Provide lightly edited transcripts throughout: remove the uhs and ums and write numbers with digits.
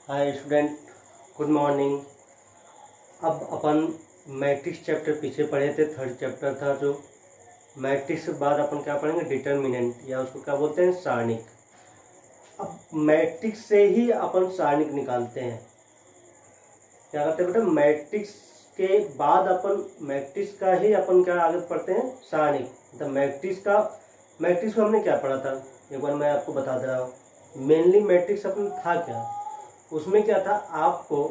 Hi student, good morning. अब अपन matrix chapter पीछे पढ़े थे, थर्ड चैप्टर था जो। मैट्रिक्स के बाद अपन क्या पढ़ेंगे, डिटर्मिनेंट या उसको क्या बोलते हैं, सारणिक। अब मैट्रिक्स से ही अपन सारणिक निकालते हैं। क्या करते हैं बेटा, मैट्रिक्स के बाद अपन मैट्रिक्स का ही अपन क्या आगे पढ़ते हैं, सारणिक। मतलब मैट्रिक्स में हमने क्या पढ़ा था, एक बार मैं आपको बता दे रहा हूँ। मेनली मैट्रिक्स अपन था क्या, उसमें क्या था, आपको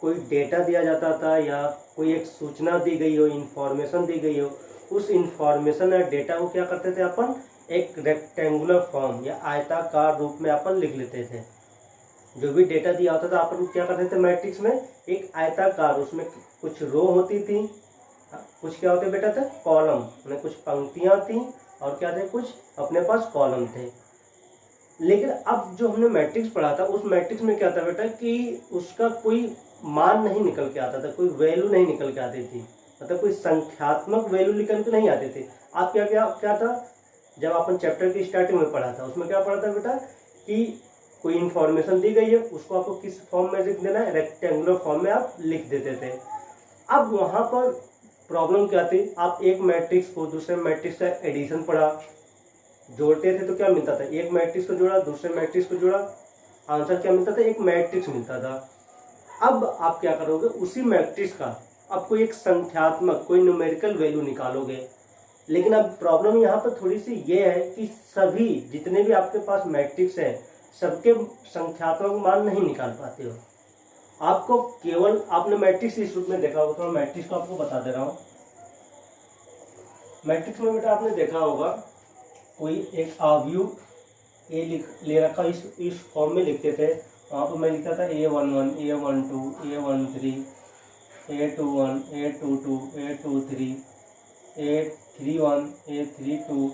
कोई डेटा दिया जाता था या कोई एक सूचना दी गई हो, इंफॉर्मेशन दी गई हो, उस इंफॉर्मेशन या डेटा को क्या करते थे अपन, एक रेक्टेंगुलर फॉर्म या आयताकार रूप में अपन लिख लेते थे। जो भी डेटा दिया होता था अपन क्या करते थे मैट्रिक्स में, एक आयताकार, उसमें कुछ रो होती थी, कुछ क्या होते बेटा थे, कॉलम, मतलब कुछ पंक्तियां थी और क्या थे, कुछ अपने पास कॉलम थे। लेकिन अब जो हमने मैट्रिक्स पढ़ा था, उस मैट्रिक्स में क्या था बेटा कि उसका कोई मान नहीं निकल के आता था, कोई वैल्यू नहीं निकल के आती थी, मतलब कोई संख्यात्मक वैल्यू निकल के नहीं आती थी। आप क्या क्या क्या था, जब अपन चैप्टर की स्टार्टिंग में पढ़ा था, उसमें क्या पढ़ा था बेटा कि कोई इंफॉर्मेशन दी गई है, उसको आपको किस फॉर्म में लिख देना है, रेक्टेंगुलर फॉर्म में आप लिख देते थे। अब वहां पर प्रॉब्लम क्या थी, आप एक मैट्रिक्स को दूसरे मैट्रिक्स का एडिशन पढ़ा, जोड़ते थे तो क्या मिलता था, एक मैट्रिक्स को जोड़ा दूसरे मैट्रिक्स को जोड़ा, आंसर क्या मिलता था, एक मैट्रिक्स मिलता था। अब आप क्या करोगे, उसी मैट्रिक्स का अब कोई एक संख्यात्मक, कोई न्यूमेरिकल वैल्यू निकालोगे। लेकिन अब प्रॉब्लम यहाँ पर थोड़ी सी ये है कि सभी जितने भी आपके पास मैट्रिक्स है, सबके संख्यात्मक मान नहीं निकाल पाते हो। आपको केवल, आपने मैट्रिक्स इस रूप में देखा होगा, तो मैं मैट्रिक्स को आपको बता दे रहा हूँ। मैट्रिक्स में बेटा आपने देखा होगा, कोई एक अवयव ए ले रखा, इस फॉर्म में लिखते थे। वहाँ पर मैं लिखता था A11, A12, A13, A21, A22, A23, A31, A32,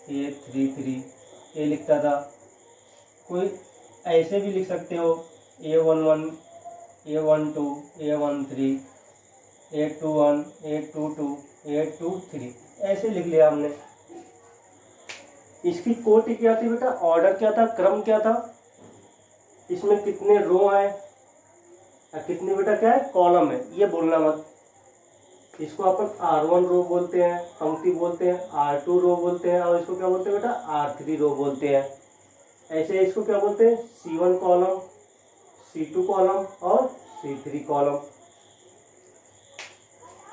A33, ये लिखता था। कोई ऐसे भी लिख सकते हो, A11, A12, A13, A21, A22, A23, ऐसे लिख लिया हमने। इसकी कोटि क्या थी बेटा, ऑर्डर क्या था, क्रम क्या था, इसमें कितने रो है और कितनी बेटा क्या है, कॉलम है, ये बोलना मत। इसको अपन R1 रो बोलते हैं, पंक्ति बोलते हैं, R2 रो बोलते हैं, और इसको क्या बोलते हैं बेटा, R3 रो बोलते हैं। ऐसे इसको क्या बोलते हैं, C1 कॉलम, C2 कॉलम और C3 कॉलम।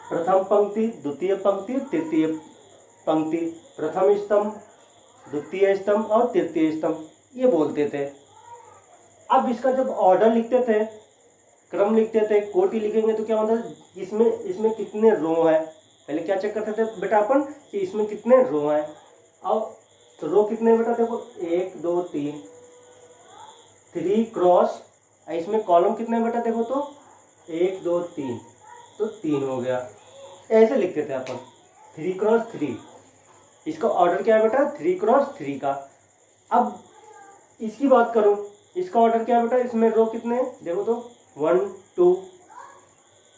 प्रथम पंक्ति, द्वितीय पंक्ति, तृतीय पंक्ति, प्रथम स्तंभ, द्वितीय स्तंभ और तृतीय स्तंभ, ये बोलते थे। अब इसका जब ऑर्डर लिखते थे, क्रम लिखते थे, कोटि लिखेंगे तो क्या होता है, इसमें कितने रो है, पहले क्या चेक करते थे बेटा अपन कि इसमें कितने रो हैं। और तो रो कितने बेटा, देखो 1 2 3, 3 क्रॉस, इसमें कॉलम कितने बेटा, देखो तो 1 2 3, तो 3 हो गया। ऐसे लिखते थे अपन 3 क्रॉस 3। इसका ऑर्डर क्या है बेटा, 3 क्रॉस 3 का। अब इसकी बात करूं, इसका ऑर्डर क्या है बेटा, इसमें रो कितने, देखो तो 1 2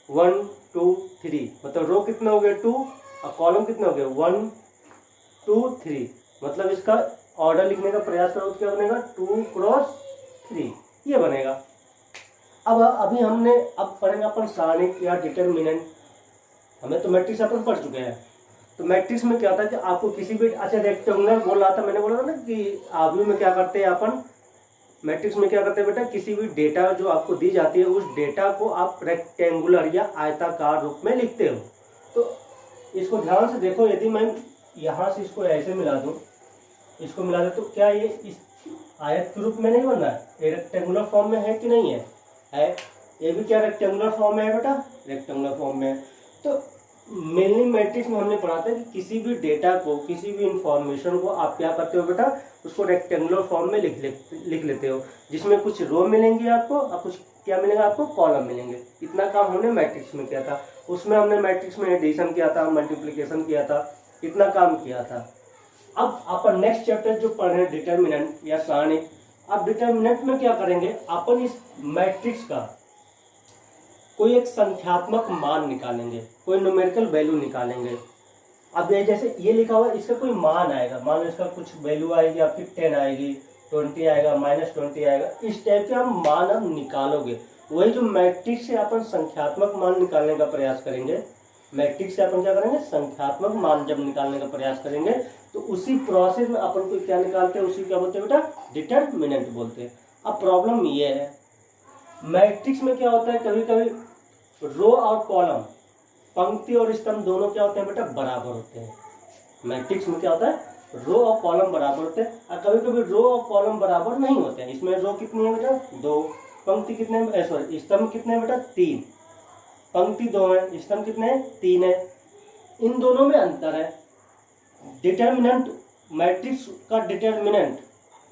1 2 3, मतलब रो कितने हो गए 2 और कॉलम कितने हो गए 1 2 3। मतलब इसका ऑर्डर लिखने का प्रयास करो तो क्या बनेगा, 2 क्रॉस 3, ये बनेगा। अब अभी हमने अब पढ़ेंगे अपन सारणिक या डिटर्मिनेंट। हमें तो मैट्रिक्स अपन पढ़ चुके हैं। तो मैट्रिक्स में क्या था कि आपको किसी भी, अच्छा रेक्टेंगुलर बोल रहा था, मैंने बोला था ना कि आव्यूह में क्या करते हैं अपन, मैट्रिक्स में क्या करते हैं बेटा, किसी भी डेटा जो आपको दी जाती है, उस डेटा को आप रेक्टेंगुलर या आयताकार रूप में लिखते हो। तो इसको ध्यान से देखो, यदि मैं यहाँ से इसको ऐसे मिला दूं, इसको मिला दे, तो क्या ये इस आयत के रूप में नहीं बन रहा है, ये रेक्टेंगुलर फॉर्म में है कि नहीं है, ये भी क्या रेक्टेंगुलर फॉर्म में है बेटा, रेक्टेंगुलर फॉर्म में है। तो मेनली मैट्रिक्स में हमने पढ़ा था कि किसी भी डेटा को, किसी भी इंफॉर्मेशन को आप क्या करते हो बेटा, उसको रेक्टेंगुलर फॉर्म में लिख लेते हो, जिसमें कुछ रो मिलेंगे आपको और कुछ क्या मिलेगा आपको, कॉलम मिलेंगे। इतना काम हमने मैट्रिक्स में किया था। उसमें हमने मैट्रिक्स में एडिशन किया था, मल्टीप्लीकेशन किया था, इतना काम किया था। अब अपन नेक्स्ट चैप्टर जो पढ़ रहे हैं, डिटर्मिनेंट या सारणिक। अब डिटर्मिनेंट में क्या करेंगे, अपन इस मैट्रिक्स का कोई एक संख्यात्मक मान निकालेंगे, कोई न्यूमेरिकल वैल्यू निकालेंगे। अब ये जैसे ये लिखा हुआ है, इसका कोई मान आएगा, मान लो इसका कुछ वैल्यू आएगी आपकी 10 आएगी, 20 आएगा, -20 आएगा। इस टाइप के हम मान अब निकालोगे। वही जो मैट्रिक्स से अपन संख्यात्मक मान निकालने का प्रयास करेंगे, मैट्रिक्स से अपन क्या करेंगे, संख्यात्मक मान जब निकालने का प्रयास करेंगे तो उसी प्रोसेस में अपन को क्या निकालते हैं, उसी क्या बोलते हैं बेटा, डिटरमिनेंट बोलते हैं। अब प्रॉब्लम ये है, मैट्रिक्स में क्या होता है, कभी कभी रो और कॉलम, पंक्ति और स्तंभ दोनों क्या होते हैं बेटा, बराबर होते हैं। मैट्रिक्स में क्या होता है, रो और कॉलम बराबर होते हैं, और कभी कभी रो और कॉलम बराबर नहीं होते हैं। इसमें रो कितनी है बेटा, 2, पंक्ति कितने, सॉरी स्तंभ कितने हैं बेटा, 3, पंक्ति 2 है, स्तंभ कितने हैं, 3 है। इन दोनों में अंतर है। डिटरमिनेंट, मैट्रिक्स का डिटरमिनेंट,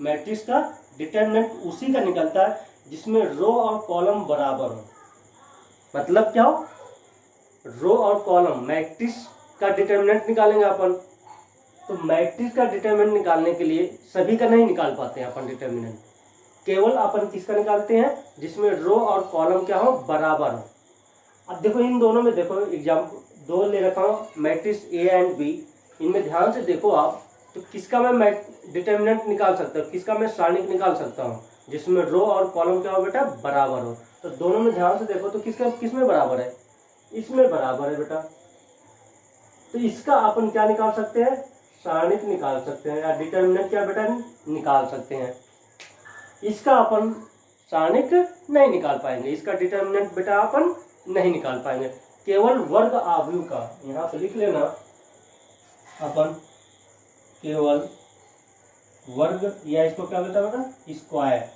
मैट्रिक्स का डिटरमिनेंट उसी का निकलता है जिसमें रो और कॉलम बराबर हो। मतलब क्या हो, रो और कॉलम, मैट्रिक्स का डिटरमिनेंट निकालेंगे अपन, तो मैट्रिक्स का डिटरमिनेंट निकालने के लिए सभी का नहीं निकाल पाते हैं अपन डिटरमिनेंट, केवल अपन किसका निकालते हैं, जिसमें रो और कॉलम क्या हो, बराबर हो। अब देखो इन दोनों में, देखो एग्जाम्पल 2 ले रखा हूँ, मैट्रिक्स ए एंड बी, इनमें ध्यान से देखो आप, तो किसका मैं डिटरमिनेंट निकाल सकता हूँ, किसका मैं सारणिक निकाल सकता हूँ, जिसमें रो और कॉलम क्या हो बेटा, बराबर हो। तो दोनों में ध्यान से देखो तो किसका किसमें बराबर है, इसमें बराबर है बेटा। तो इसका अपन क्या निकाल सकते हैं, सारणिक निकाल सकते हैं, या डिटरमिनेंट क्या बेटा निकाल सकते हैं। इसका अपन सारणिक नहीं निकाल पाएंगे, इसका डिटरमिनेंट बेटा अपन नहीं निकाल पाएंगे। केवल वर्ग आव्यूह का, यहाँ पे लिख लेना अपन, केवल वर्ग, या इसको क्या बोलता है बेटा, स्क्वायर,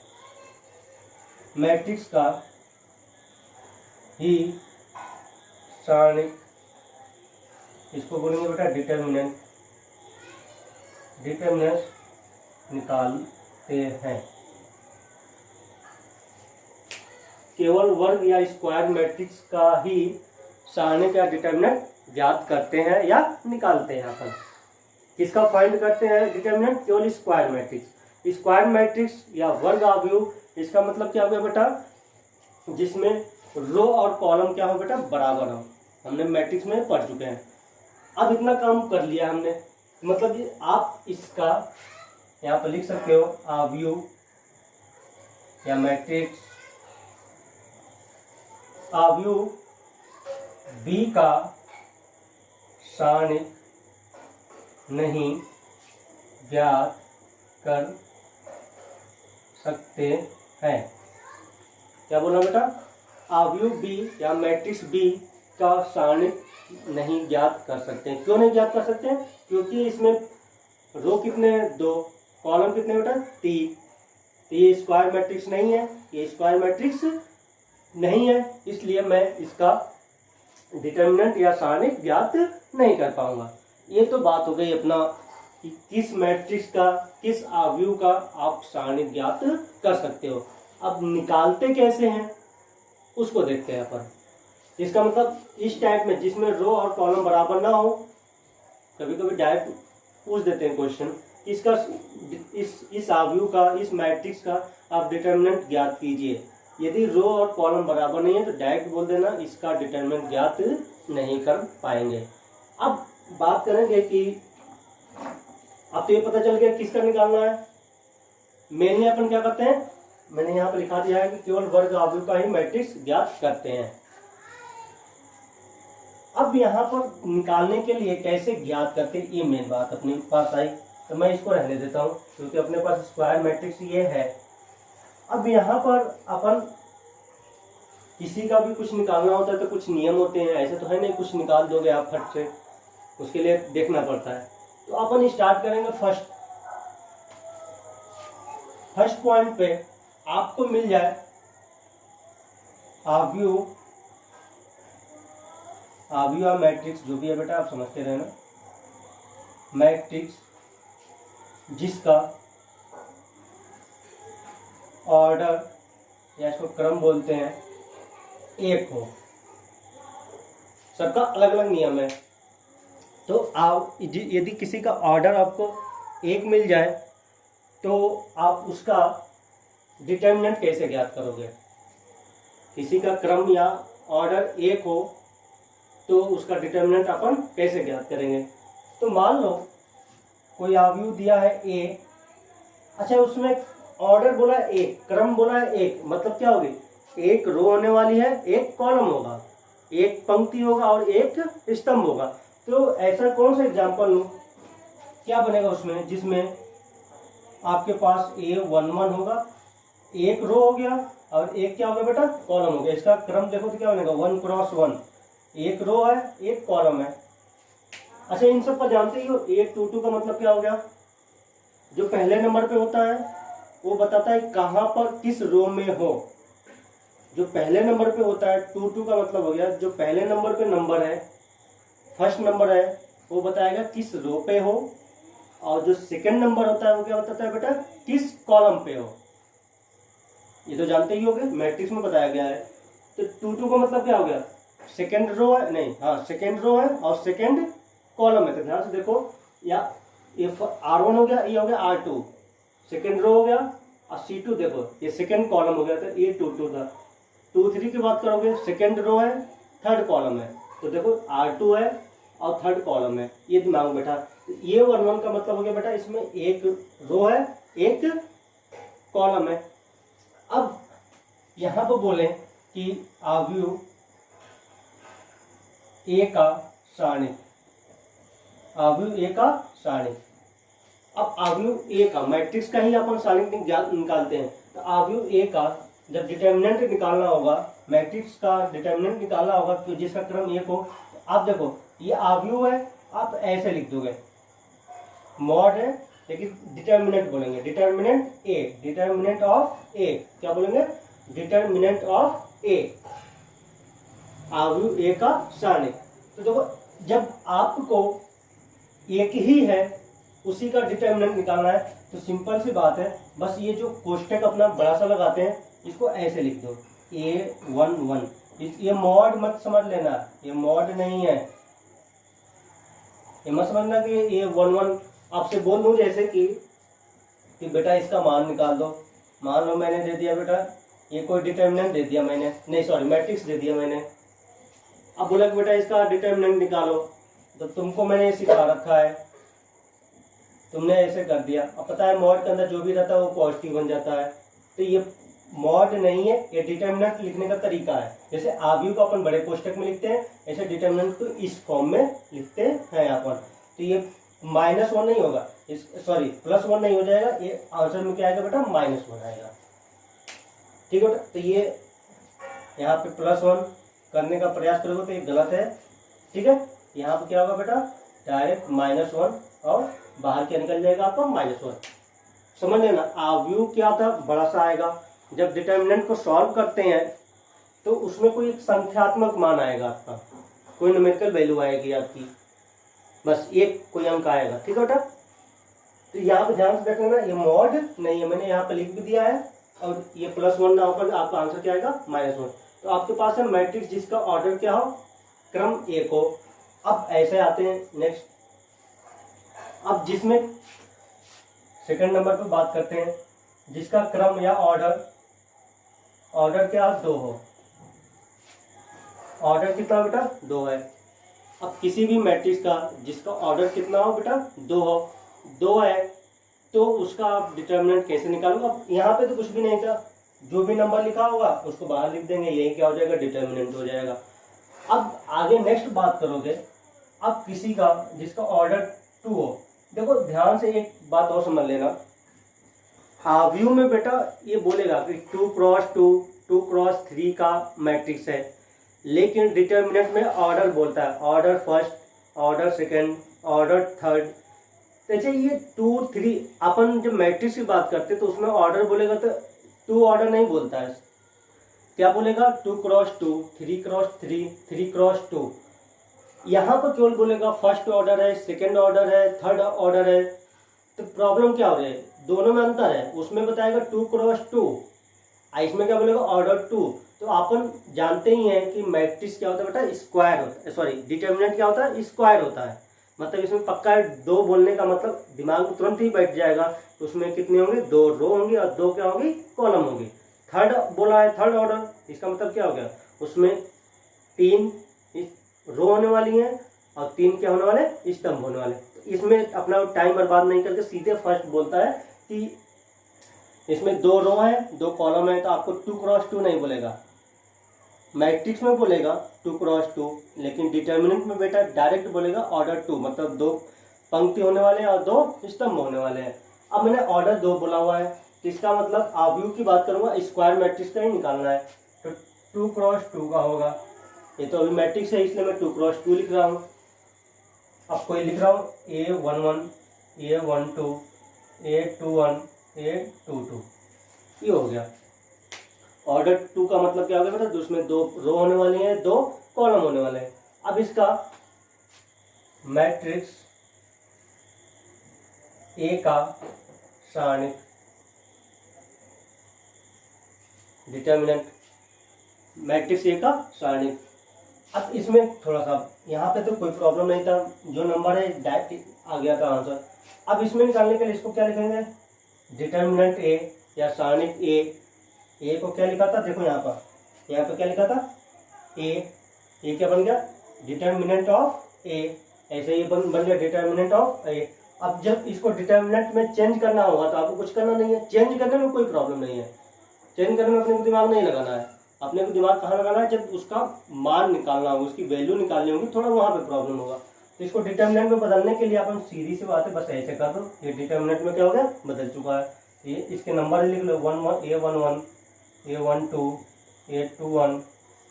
मैट्रिक्स का ही सारणिक, इसको बोलेंगे बेटा डिटरमिनेंट, डिटरमिनेंट निकालते हैं। केवल वर्ग या स्क्वायर मैट्रिक्स का ही सारणिक या डिटरमिनेंट ज्ञात करते हैं या निकालते हैं अपन। किसका फाइंड करते हैं डिटरमिनेंट, केवल स्क्वायर मैट्रिक्स। स्क्वायर मैट्रिक्स या वर्ग आव्यूह, इसका मतलब क्या हो गया बेटा, जिसमें रो और कॉलम क्या हो बेटा, बराबर हो। हमने मैट्रिक्स में पढ़ चुके हैं। अब इतना काम कर लिया हमने, मतलब ये आप इसका यहाँ पर लिख सकते हो, आव्यूह या मैट्रिक्स, आव्यूह बी का सारणिक नहीं ज्ञात कर सकते हैं। क्या बोला बेटा, आव्यूह बी या मैट्रिक्स बी का सारणिक नहीं ज्ञात कर सकते हैं। क्यों नहीं ज्ञात कर सकते हैं, क्योंकि इसमें रो कितने हैं, 2, कॉलम कितने बेटा, 3। तो ये स्क्वायर मैट्रिक्स नहीं है, ये स्क्वायर मैट्रिक्स नहीं है, इसलिए मैं इसका डिटरमिनेंट या सारणिक ज्ञात नहीं कर पाऊंगा। ये तो बात हो गई अपना कि किस मैट्रिक्स का, किस आव्यूह का आप सारणिक ज्ञात कर सकते हो। अब निकालते कैसे हैं उसको देखते हैं अपन। इसका मतलब इस टाइप में जिसमें रो और कॉलम बराबर ना हो, कभी कभी डायरेक्ट पूछ देते हैं क्वेश्चन, इसका इस आव्यूह का, इस मैट्रिक्स का आप डिटरमिनेंट ज्ञात कीजिए। यदि रो और कॉलम बराबर नहीं है तो डायरेक्ट बोल देना इसका डिटरमिनेंट ज्ञात नहीं कर पाएंगे। अब बात करेंगे कि अब तो ये पता चल गया किसका निकालना है। मेनली अपन क्या करते हैं, मैंने यहाँ पर लिखा दिया है कि केवल वर्ग आव्यूह का ही मैट्रिक्स ज्ञात करते हैं। अब यहाँ पर निकालने के लिए कैसे ज्ञात करते हैं, ये मेन बात अपने पास आई, तो मैं इसको रहने देता हूँ क्योंकि अपने पास स्क्वायर मैट्रिक्स ये है। अब यहाँ पर अपन किसी का भी कुछ निकालना होता है तो कुछ नियम होते हैं, ऐसे तो है नहीं कुछ निकाल दोगे आप फट से, उसके लिए देखना पड़ता है। तो अपन स्टार्ट करेंगे फर्स्ट पॉइंट पे आपको मिल जाए आव्यूह मैट्रिक्स, जो भी है बेटा आप समझते रहना, मैट्रिक्स जिसका ऑर्डर या इसको क्रम बोलते हैं 1 हो। सबका अलग अलग नियम है। तो आप यदि किसी का ऑर्डर आपको 1 मिल जाए तो आप उसका डिटरमिनेंट कैसे ज्ञात करोगे। किसी का क्रम या ऑर्डर 1 हो तो उसका डिटरमिनेंट अपन कैसे ज्ञात करेंगे। तो मान लो कोई आव्यूह दिया है A, अच्छा उसमें ऑर्डर बोला है एक, क्रम बोला है एक, मतलब क्या होगी, एक रो होने वाली है, एक कॉलम होगा, एक पंक्ति होगा और एक स्तंभ होगा। तो ऐसा कौन सा एग्जाम्पल लूं, क्या बनेगा उसमें, जिसमें आपके पास A11 होगा, एक रो हो गया और एक क्या हो गया बेटा, कॉलम हो गया। इसका क्रम देखो तो क्या बनेगा, 1 क्रॉस 1, एक रो है एक कॉलम है। अच्छा इन सब पर जानते ही हो, A22 का मतलब क्या हो गया, जो पहले नंबर पे होता है वो बताता है कहां पर किस रो में हो। जो पहले नंबर पे होता है 22 का मतलब हो गया जो पहले नंबर पे नंबर है, फर्स्ट नंबर है, वो बताएगा किस रो पे हो। और जो सेकंड नंबर होता है वो क्या बताता है बेटा, किस कॉलम पे हो। ये तो जानते ही होगे, मैट्रिक्स में बताया गया है। तो 22 का मतलब क्या हो गया, सेकंड रो है, नहीं हाँ सेकंड रो है और सेकंड कॉलम है। तो ध्यान से देखो, या R1 हो गया, ये हो गया R2, सेकंड रो हो गया, और C2 देखो ये सेकंड कॉलम हो गया, तो ये 22 था। 2 3 की बात करोगे, सेकंड रो है थर्ड कॉलम है, तो देखो R2 है और थर्ड कॉलम है, ये दिमाग में बैठा। ये 1 1 का मतलब हो गया बेटा, इसमें एक रो है एक कॉलम है। अब यहां पर बोले कि आव्यूह ए का सारणिक, आव्यूह ए का सारणिक। अब आव्यूह ए का मैट्रिक्स का ही अपन सारणिक निकालते हैं। तो आव्यूह ए का जब डिटर्मिनेंट निकालना होगा, मैट्रिक्स का डिटर्मिनेंट निकालना होगा तो जिसका क्रम एक हो, आप देखो ये आव्यूह है, आप ऐसे लिख दोगे, मॉड है लेकिन डिटर्मिनेंट बोलेंगे, डिटर्मिनेंट ए, डिटर्मिनेंट ऑफ ए, क्या बोलेंगे, डिटर्मिनेंट ऑफ ए, आव्यूह ए का सारणिक। तो देखो जब आपको एक ही है उसी का डिटर्मिनेंट निकालना है तो सिंपल सी बात है, बस ये जो कोष्टक अपना बड़ा सा लगाते हैं इसको ऐसे लिख दो A11। ये मॉड मत समझ लेना, ये मॉड नहीं है, ये मत समझना कि ये 1 1 आपसे बोल दूं जैसे कि बेटा इसका मान निकाल दो। मान लो मैंने दे दिया बेटा, ये कोई डिटर्मिनेंट दे दिया मैंने, नहीं सॉरी मैट्रिक्स दे दिया मैंने, अब बोला कि बेटा इसका डिटर्मिनेंट निकालो, तो तुमको मैंने सिखा रखा है, तुमने ऐसे कर दिया। अब पता है मॉड के अंदर जो भी रहता है वो पॉजिटिव बन जाता है, तो ये मॉड नहीं है, ये डिटर्मिनेंट लिखने का तरीका है। जैसे आव्यूह को अपन बड़े कोष्टक में लिखते हैं, ऐसे डिटर्मिनेंट को इस फॉर्म में लिखते हैं अपन। तो ये -1 नहीं होगा, सॉरी +1 नहीं हो जाएगा, ये आंसर में क्या आएगा बेटा, -1 आएगा। ठीक है बेटा, तो ये यहाँ पे +1 करने का प्रयास करोगे तो ये गलत है। ठीक है, यहाँ पे क्या होगा बेटा, डायरेक्ट -1 और बाहर क्या निकल जाएगा आपका -1। समझ लेना, आव्यूह क्या था, बड़ा सा आएगा। जब डिटर्मिनेंट को सॉल्व करते हैं तो उसमें कोई एक संख्यात्मक मान आएगा आपका, कोई न्यूमेरिकल वैल्यू आएगी आपकी, बस एक कोई अंक आएगा। ठीक है बेटा, तो यहाँ पे ध्यान से रखना, ये मॉड नहीं है, मैंने यहाँ पे लिख भी दिया है, और ये +1 ना होकर आपका आंसर क्या आएगा, -1। तो आपके पास है मैट्रिक्स जिसका ऑर्डर क्या हो, क्रम एक हो। अब ऐसे आते हैं नेक्स्ट, अब जिसमें सेकंड नंबर पे बात करते हैं जिसका क्रम या ऑर्डर क्या 2 हो। ऑर्डर कितना बेटा, 2 है। अब किसी भी मैट्रिक्स का जिसका ऑर्डर कितना हो बेटा, 2 हो, 2 है, तो उसका आप डिटर्मिनेंट कैसे निकालोगे। अब यहाँ पे तो कुछ भी नहीं था, जो भी नंबर लिखा होगा उसको बाहर लिख देंगे, यही क्या हो जाएगा, डिटर्मिनेंट हो जाएगा। अब आगे नेक्स्ट बात करोगे, अब किसी का जिसका ऑर्डर 2 हो, देखो ध्यान से एक बात और समझ लेना, आव्यूह में बेटा ये बोलेगा कि 2 क्रॉस 2, 2 क्रॉस 3 का मैट्रिक्स है, लेकिन डिटर्मिनेंट में ऑर्डर बोलता है, order first, order second, order third. जैसे ये 2 3 अपन जब मैट्रिक्स की बात करते तो उसमें ऑर्डर बोलेगा तो 2 ऑर्डर नहीं बोलता है, क्या बोलेगा, 2 क्रॉस 2, 3 क्रॉस 3, 3 क्रॉस 2। यहाँ पर केवल बोलेगा फर्स्ट ऑर्डर है, सेकंड ऑर्डर है, थर्ड ऑर्डर है। तो प्रॉब्लम क्या हो रही है, दोनों में अंतर है, उसमें बताएगा 2 क्रॉस 2, इसमें क्या बोलेगा, ऑर्डर 2। तो अपन जानते ही हैं कि मैट्रिक्स क्या होता है बेटा, स्क्वायर होता है, सॉरी डिटर्मिनेंट क्या होता है, स्क्वायर होता है। मतलब इसमें पक्का 2 बोलने का मतलब दिमाग में तुरंत ही बैठ जाएगा, तो उसमें कितने होंगे, 2 रो होंगी और 2 क्या होंगी, कॉलम होंगी। थर्ड बोला है, थर्ड ऑर्डर, इसका मतलब क्या हो गया, उसमें 3 रो होने वाली हैं और 3 क्या होने वाले, स्तंभ होने वाले। तो इसमें अपना टाइम बर्बाद नहीं करके सीधे फर्स्ट बोलता है कि इसमें 2 रो है 2 कॉलम है, तो आपको 2 क्रॉस 2 नहीं बोलेगा, मैट्रिक्स में बोलेगा 2 क्रॉस 2, लेकिन डिटर्मिनेंट में बेटा डायरेक्ट बोलेगा ऑर्डर 2, मतलब 2 पंक्ति होने वाले हैं और 2 स्तंभ होने वाले हैं। अब मैंने ऑर्डर 2 बोला हुआ है, तो इसका मतलब आव्यूह की बात करूंगा, स्क्वायर मैट्रिक्स का ही निकालना है, तो 2 क्रॉस 2 का होगा। ये तो अभी मैट्रिक्स है इसलिए मैं 2 क्रॉस 2 लिख रहा हूँ। अब कोई लिख रहा हूँ A11, A12, A21, A22, ये हो गया। ऑर्डर 2 का मतलब क्या हो गया बेटा, तो उसमें 2 रो होने वाली हैं 2 कॉलम होने वाले हैं। अब इसका मैट्रिक्स ए का सारणिक डिटर्मिनेंट, मैट्रिक्स ए का सारणिक। अब इसमें थोड़ा सा यहाँ पे तो कोई प्रॉब्लम नहीं था, जो नंबर है डायरेक्ट आ गया था आंसर। अब इसमें निकालने के लिए इसको क्या लिखेंगे, डिटर्मिनेंट ए या सारणिक ए को क्या लिखा था, देखो यहाँ पर क्या लिखा था, ए क्या बन गया, डिटर्मिनेंट ऑफ ए, ऐसे ही बन गया डिटर्मिनेंट ऑफ ए। अब जब इसको डिटर्मिनेंट में चेंज करना होगा तो आपको कुछ करना नहीं है, चेंज करने में कोई प्रॉब्लम नहीं है, चेंज करने में अपने को दिमाग नहीं लगाना है। अपने को दिमाग कहाँ लगाना है, जब उसका मान निकालना होगा, उसकी वैल्यू निकालनी होगी, थोड़ा वहाँ पे प्रॉब्लम होगा। तो इसको डिटर्मिनेंट में बदलने के लिए अपन सीधी सी बात है, बस ऐसे कर दो, ये डिटर्मिनेंट में क्या हो गया, बदल चुका है। ये इसके नंबर लिख लो, A11, A12, A21,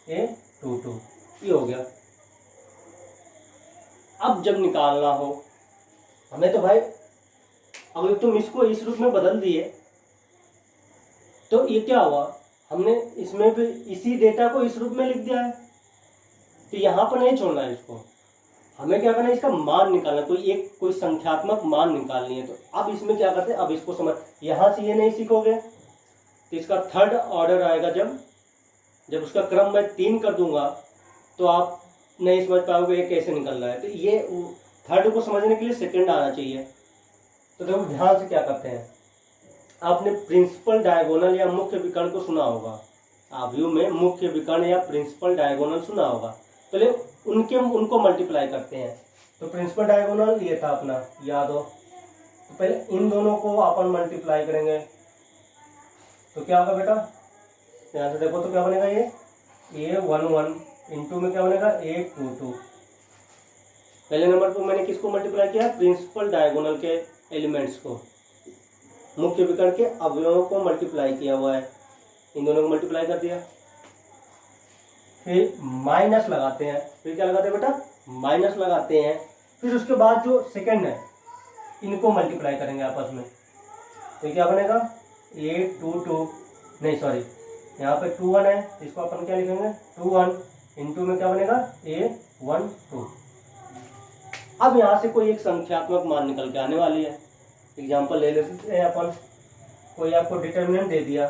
A22, ये हो गया। अब जब निकालना हो हमें, तो भाई अगर तुम इसको इस रूप में बदल दिए तो ये क्या हुआ, हमने इसमें भी इसी डेटा को इस रूप में लिख दिया है, तो यहाँ पर नहीं छोड़ना है इसको, हमें क्या करना है, इसका मान निकालना, कोई संख्यात्मक मान निकालनी है। तो अब इसमें क्या करते हैं, अब इसको समझ, यहाँ से ये नहीं सीखोगे तो इसका थर्ड ऑर्डर आएगा, जब उसका क्रम मैं 3 कर दूंगा तो आप नहीं समझ पाओगे ये कैसे निकल रहा है। तो ये थर्ड को समझने के लिए सेकंड आना चाहिए। तो देखो ध्यान से क्या करते हैं, आपने प्रिंसिपल डायगोनल या मुख्य विकर्ण को सुना होगा, आव्यूह में मुख्य विकर्ण या प्रिंसिपल डायगोनल सुना होगा, पहले उनको मल्टीप्लाई करते हैं। तो प्रिंसिपल डायगोनल ये था अपना, याद हो, तो पहले इन दोनों को अपन मल्टीप्लाई करेंगे, तो क्या होगा बेटा, यहाँ से देखो तो क्या बनेगा, ये A11 इंटू में क्या बनेगा, A22। पहले नंबर पर मैंने किसको मल्टीप्लाई किया, प्रिंसिपल डायगोनल के एलिमेंट्स को, मुख्य विकर्ण के अवयवों को मल्टीप्लाई किया हुआ है, इन दोनों को मल्टीप्लाई कर दिया। फिर माइनस लगाते हैं, फिर क्या लगाते हैं बेटा, माइनस लगाते हैं। फिर उसके बाद जो सेकंड है इनको मल्टीप्लाई करेंगे आपस में, तो क्या बनेगा, A22, नहीं सॉरी, यहाँ पे 21 है, इसको अपन क्या लिखेंगे, 21 इंटू में क्या बनेगा, A12। अब यहाँ से कोई एक संख्यात्मक मान निकल के आने वाली है। एग्जाम्पल ले लेते हैं अपन, कोई आपको डिटर्मिनेंट दे दिया,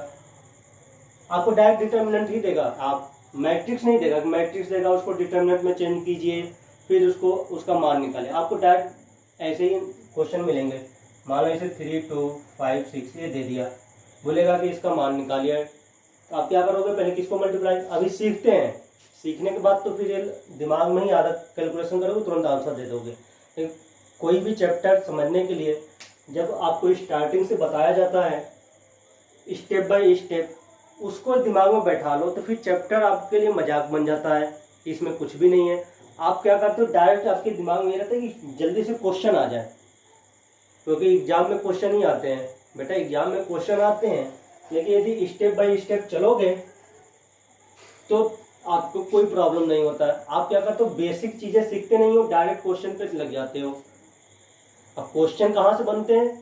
आपको डायरेक्ट डिटर्मिनेंट ही देगा, आप मैट्रिक्स नहीं देगा, मैट्रिक्स देगा उसको डिटर्मिनेंट में चेंज कीजिए, फिर उसका मान निकाले, आपको डायरेक्ट ऐसे ही क्वेश्चन मिलेंगे। मान लो इसे 3, 2, 5, 6 ये दे दिया, बोलेगा कि इसका मान निकालिए, तो आप क्या करोगे, पहले किसको मल्टीप्लाई, अभी सीखते हैं, सीखने के बाद तो फिर ये दिमाग में ही आदत, कैलकुलेशन करोगे तुरंत आंसर दे दोगे। कोई भी चैप्टर समझने के लिए जब आपको स्टार्टिंग से बताया जाता है स्टेप बाय स्टेप, उसको दिमाग में बैठा लो, तो फिर चैप्टर आपके लिए मजाक बन जाता है, इसमें कुछ भी नहीं है। आप क्या करते हो, डायरेक्ट आपके दिमाग में ये रहता है कि जल्दी से क्वेश्चन आ जाए, क्योंकि एग्जाम में क्वेश्चन ही आते हैं बेटा, एग्जाम में क्वेश्चन आते हैं, लेकिन यदि स्टेप बाय स्टेप चलोगे तो आपको कोई प्रॉब्लम नहीं होता है। आप क्या करते हो, बेसिक चीजें सीखते नहीं हो, डायरेक्ट क्वेश्चन पे लग जाते हो। अब क्वेश्चन कहाँ से बनते हैं,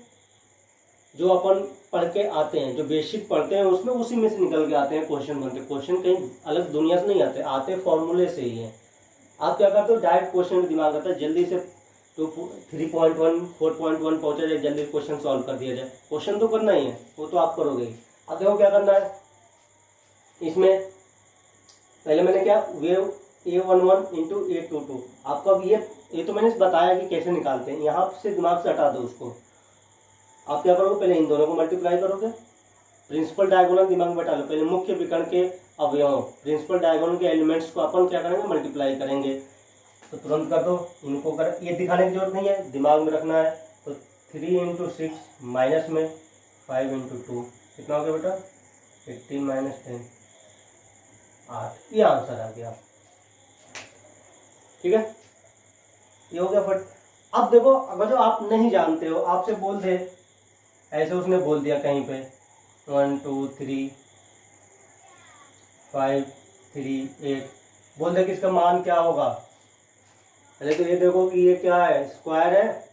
जो अपन पढ़ के आते हैं, जो बेसिक पढ़ते हैं उसमें, उसी में से निकल के आते हैं क्वेश्चन बनते। क्वेश्चन कहीं अलग दुनिया से नहीं आते फॉर्मूले से ही हैं। आप क्या करते हो, डायरेक्ट क्वेश्चन में दिमाग आता है, जल्दी से 3.1 4.1 पहुंचा जाए, जल्दी क्वेश्चन सॉल्व कर दिया जाए। क्वेश्चन तो करना ही है, वो तो आप करोगे ही। अब देखो क्या करना है, इसमें पहले मैंने क्या, वेव A11 इंटू A22, आपको अब ये तो मैंने बताया कि कैसे निकालते हैं, यहाँ से दिमाग से हटा दो उसको। आप क्या करोगे, पहले इन दोनों को मल्टीप्लाई करोगे, प्रिंसिपल डायगोनल दिमाग में बैठा लो, पहले मुख्य विकर्ण के अवयवों, प्रिंसिपल डायगोनल के एलिमेंट्स को अपन क्या करेंगे, मल्टीप्लाई करेंगे। तो तुरंत कर दो, इनको कर, ये दिखाने की जरूरत नहीं है, दिमाग में रखना है। तो 3 इंटू 6 माइनस में 5 इंटू 2, कितना हो गया बेटा 18 माइनस 10 8। ये आंसर आ गया। ठीक है, ये हो गया फट। अब देखो अगर जो आप नहीं जानते हो, आपसे बोल दे ऐसे, उसने बोल दिया कहीं पे 1 2 3 5 3 8, बोल दे कि इसका मान क्या होगा। पहले तो ये देखो कि ये क्या है, स्क्वायर है,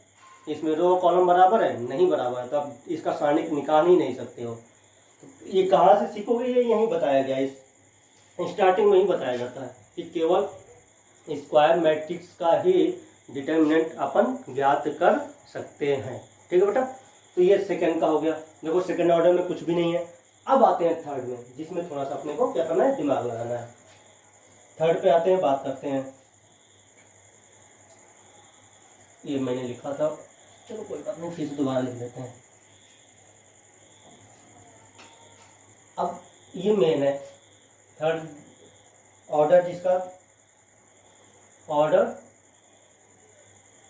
इसमें रो कॉलम बराबर है, नहीं बराबर है, तो आप इसका सारणिक निकाल ही नहीं सकते हो। तो ये कहाँ से सीखोगे, ये यहीं बताया गया, इस स्टार्टिंग में ही बताया जाता है कि केवल स्क्वायर मैट्रिक्स का ही डिटर्मिनेंट अपन ज्ञात कर सकते हैं। ठीक है बेटा, तो ये सेकंड का हो गया। देखो सेकंड ऑर्डर में कुछ भी नहीं है। अब आते हैं थर्ड में, जिसमें थोड़ा सा अपने को क्या करना है, दिमाग लगाना है। थर्ड पे आते हैं, बात करते हैं। ये मैंने लिखा था, चलो कोई बात नहीं, फिर से दोबारा लिख लेते हैं। अब ये मेन है थर्ड ऑर्डर, जिसका ऑर्डर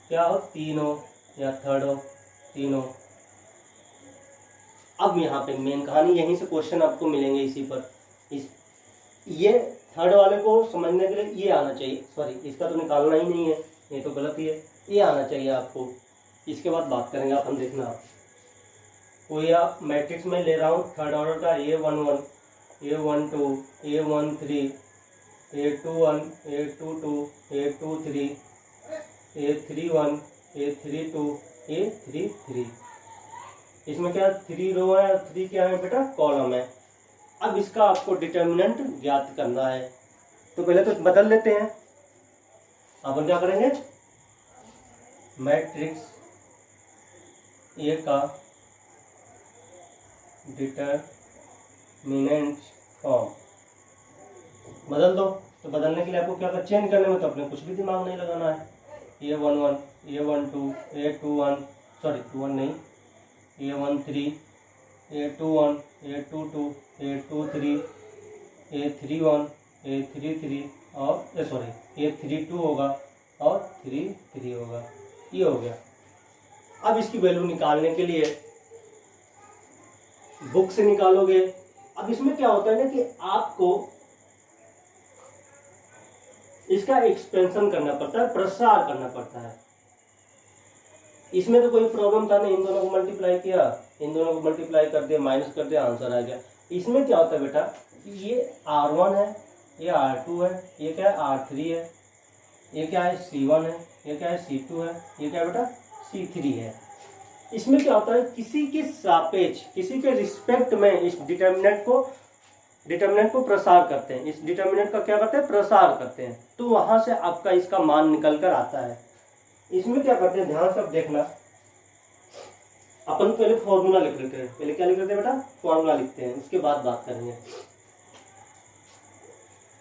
क्या हो, 3 हो या थर्ड हो, 3 हो। अब यहाँ पे मेन कहानी, यहीं से क्वेश्चन आपको मिलेंगे इसी पर। ये थर्ड वाले को समझने के लिए ये आना चाहिए, सॉरी इसका तो निकालना ही नहीं है, ये तो गलत ही है, ये आना चाहिए आपको। इसके बाद बात करेंगे अपन, देखना कोई आप मैट्रिक्स में ले रहा हूँ थर्ड ऑर्डर का, A11 A12 A13 A21 A22 A23 A31 A32 A33। इसमें क्या 3 रो है और 3 क्या है बेटा, कॉलम है। अब इसका आपको डिटर्मिनेंट ज्ञात करना है, तो पहले तो बदल लेते हैं। अपन क्या करेंगे, मैट्रिक्स ए का डिटर्मिनेंट फॉर्म बदल दो। तो बदलने के लिए आपको क्या कर, चेंज करने में तो अपने कुछ भी दिमाग नहीं लगाना है। A11 A12 A21 सॉरी 21 नहीं, A13 A21 A22 A23 A31 A33 और सॉरी A32 होगा और 33 होगा। ये हो गया। अब इसकी वैल्यू निकालने के लिए बुक से निकालोगे। अब इसमें क्या होता है ना कि आपको इसका एक्सपेंशन करना पड़ता है, प्रसार करना पड़ता है। इसमें तो कोई प्रॉब्लम था नहीं, इन दोनों को मल्टीप्लाई किया, इन दोनों को मल्टीप्लाई कर दिया, माइनस कर दिया, आंसर आ गया। इसमें क्या होता है बेटा, ये R1 है, ये R2 है, ये क्या है R3 है, ये क्या है C1 है, ये क्या है C2 है, ये क्या है बेटा C3 है। इसमें क्या होता है, किसी के सापेक्ष, किसी के रिस्पेक्ट में इस डिटर्मिनेंट को प्रसार करते हैं। इस डिटर्मिनेंट का क्या करते हैं, प्रसार करते हैं। तो वहां से आपका इसका मान निकल कर आता है। इसमें क्या करते हैं, ध्यान से अब देखना। अपन पहले फॉर्मूला लिख लेते हैं। पहले क्या लिख लेते हैं बेटा, फॉर्मूला लिखते हैं, उसके बाद बात करेंगे।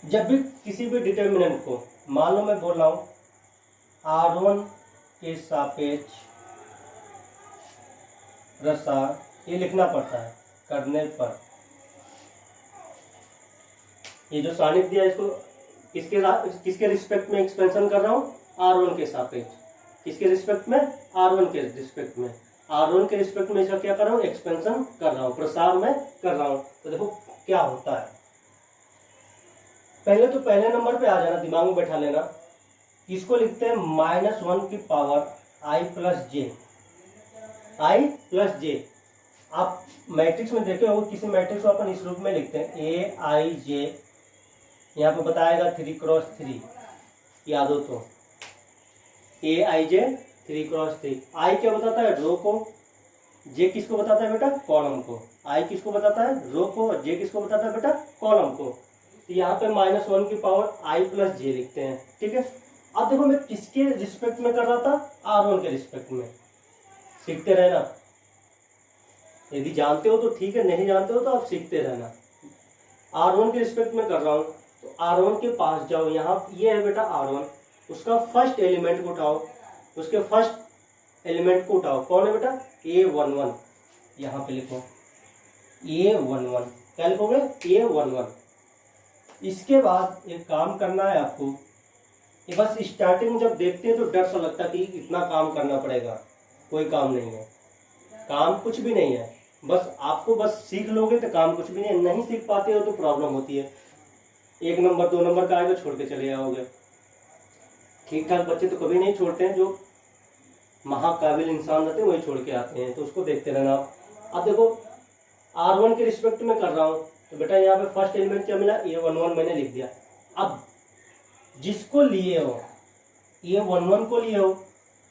जब भी किसी भी डिटर्मिनेंट को, मान लो मैं बोल रहा हूं R1 के सापेक्ष प्रसार, ये लिखना पड़ता है करने पर। ये जो सारणिक दिया, इसको किसके रिस्पेक्ट में एक्सपेंशन कर रहा हूं, R1 के सापेक्ष। किसके रिस्पेक्ट में, R1 के रिस्पेक्ट में। R1 के रिस्पेक्ट में इसका क्या कर रहा हूं, एक्सपेंशन कर रहा हूं, प्रसार में कर रहा हूं। तो देखो क्या होता है। पहले तो पहले नंबर पे आ जाना, दिमाग में बैठा लेना। इसको लिखते हैं -1 की पावर I प्लस जे। आप मैट्रिक्स में देखे हो, किसी मैट्रिक्स को अपन इस रूप में लिखते हैं AIJ। यहाँ पे बताएगा 3x3, याद हो तो AIJ 3x3। I क्या बताता है, रो को। J किसको बताता है बेटा, कॉलम को। I किसको बताता है, रो को। और J किसको बताता है बेटा, कॉलम को। तो यहाँ पे -1 की पावर I प्लस जे लिखते हैं। ठीक है, अब देखो मैं किसके रिस्पेक्ट में कर रहा था, R1 के रिस्पेक्ट में। सीखते रहना, यदि जानते हो तो ठीक है, नहीं जानते हो तो आप सीखते रहना। R1 के रिस्पेक्ट में कर रहा हूं, तो R1 के पास जाओ। यहाँ ये है बेटा R1, उसका फर्स्ट एलिमेंट को उठाओ, उसके फर्स्ट एलिमेंट को उठाओ। कौन है बेटा, A11। यहाँ पे लिखो A11, क्या लिखोगे, A11। इसके बाद एक काम करना है आपको। ये बस स्टार्टिंग में जब देखते हैं तो डर सा लगता है कि इतना काम करना पड़ेगा। कोई काम नहीं है, काम कुछ भी नहीं है। बस आपको बस सीख लोगे तो काम कुछ भी नहीं सीख पाते हो तो प्रॉब्लम होती है। 1 नंबर 2 नंबर का आएगा छोड़ के चले जाओगे। ठीक ठाक बच्चे तो कभी नहीं छोड़ते हैं, जो महाकाबिल इंसान रहते हैं वही छोड़ के आते हैं, तो उसको देखते रहना आप। अब देखो R1 के रिस्पेक्ट में कर रहा हूँ, तो बेटा यहाँ पे फर्स्ट एलिमेंट क्या मिला, A11 मैंने लिख दिया। अब जिसको लिए हो, A11 को लिए हो,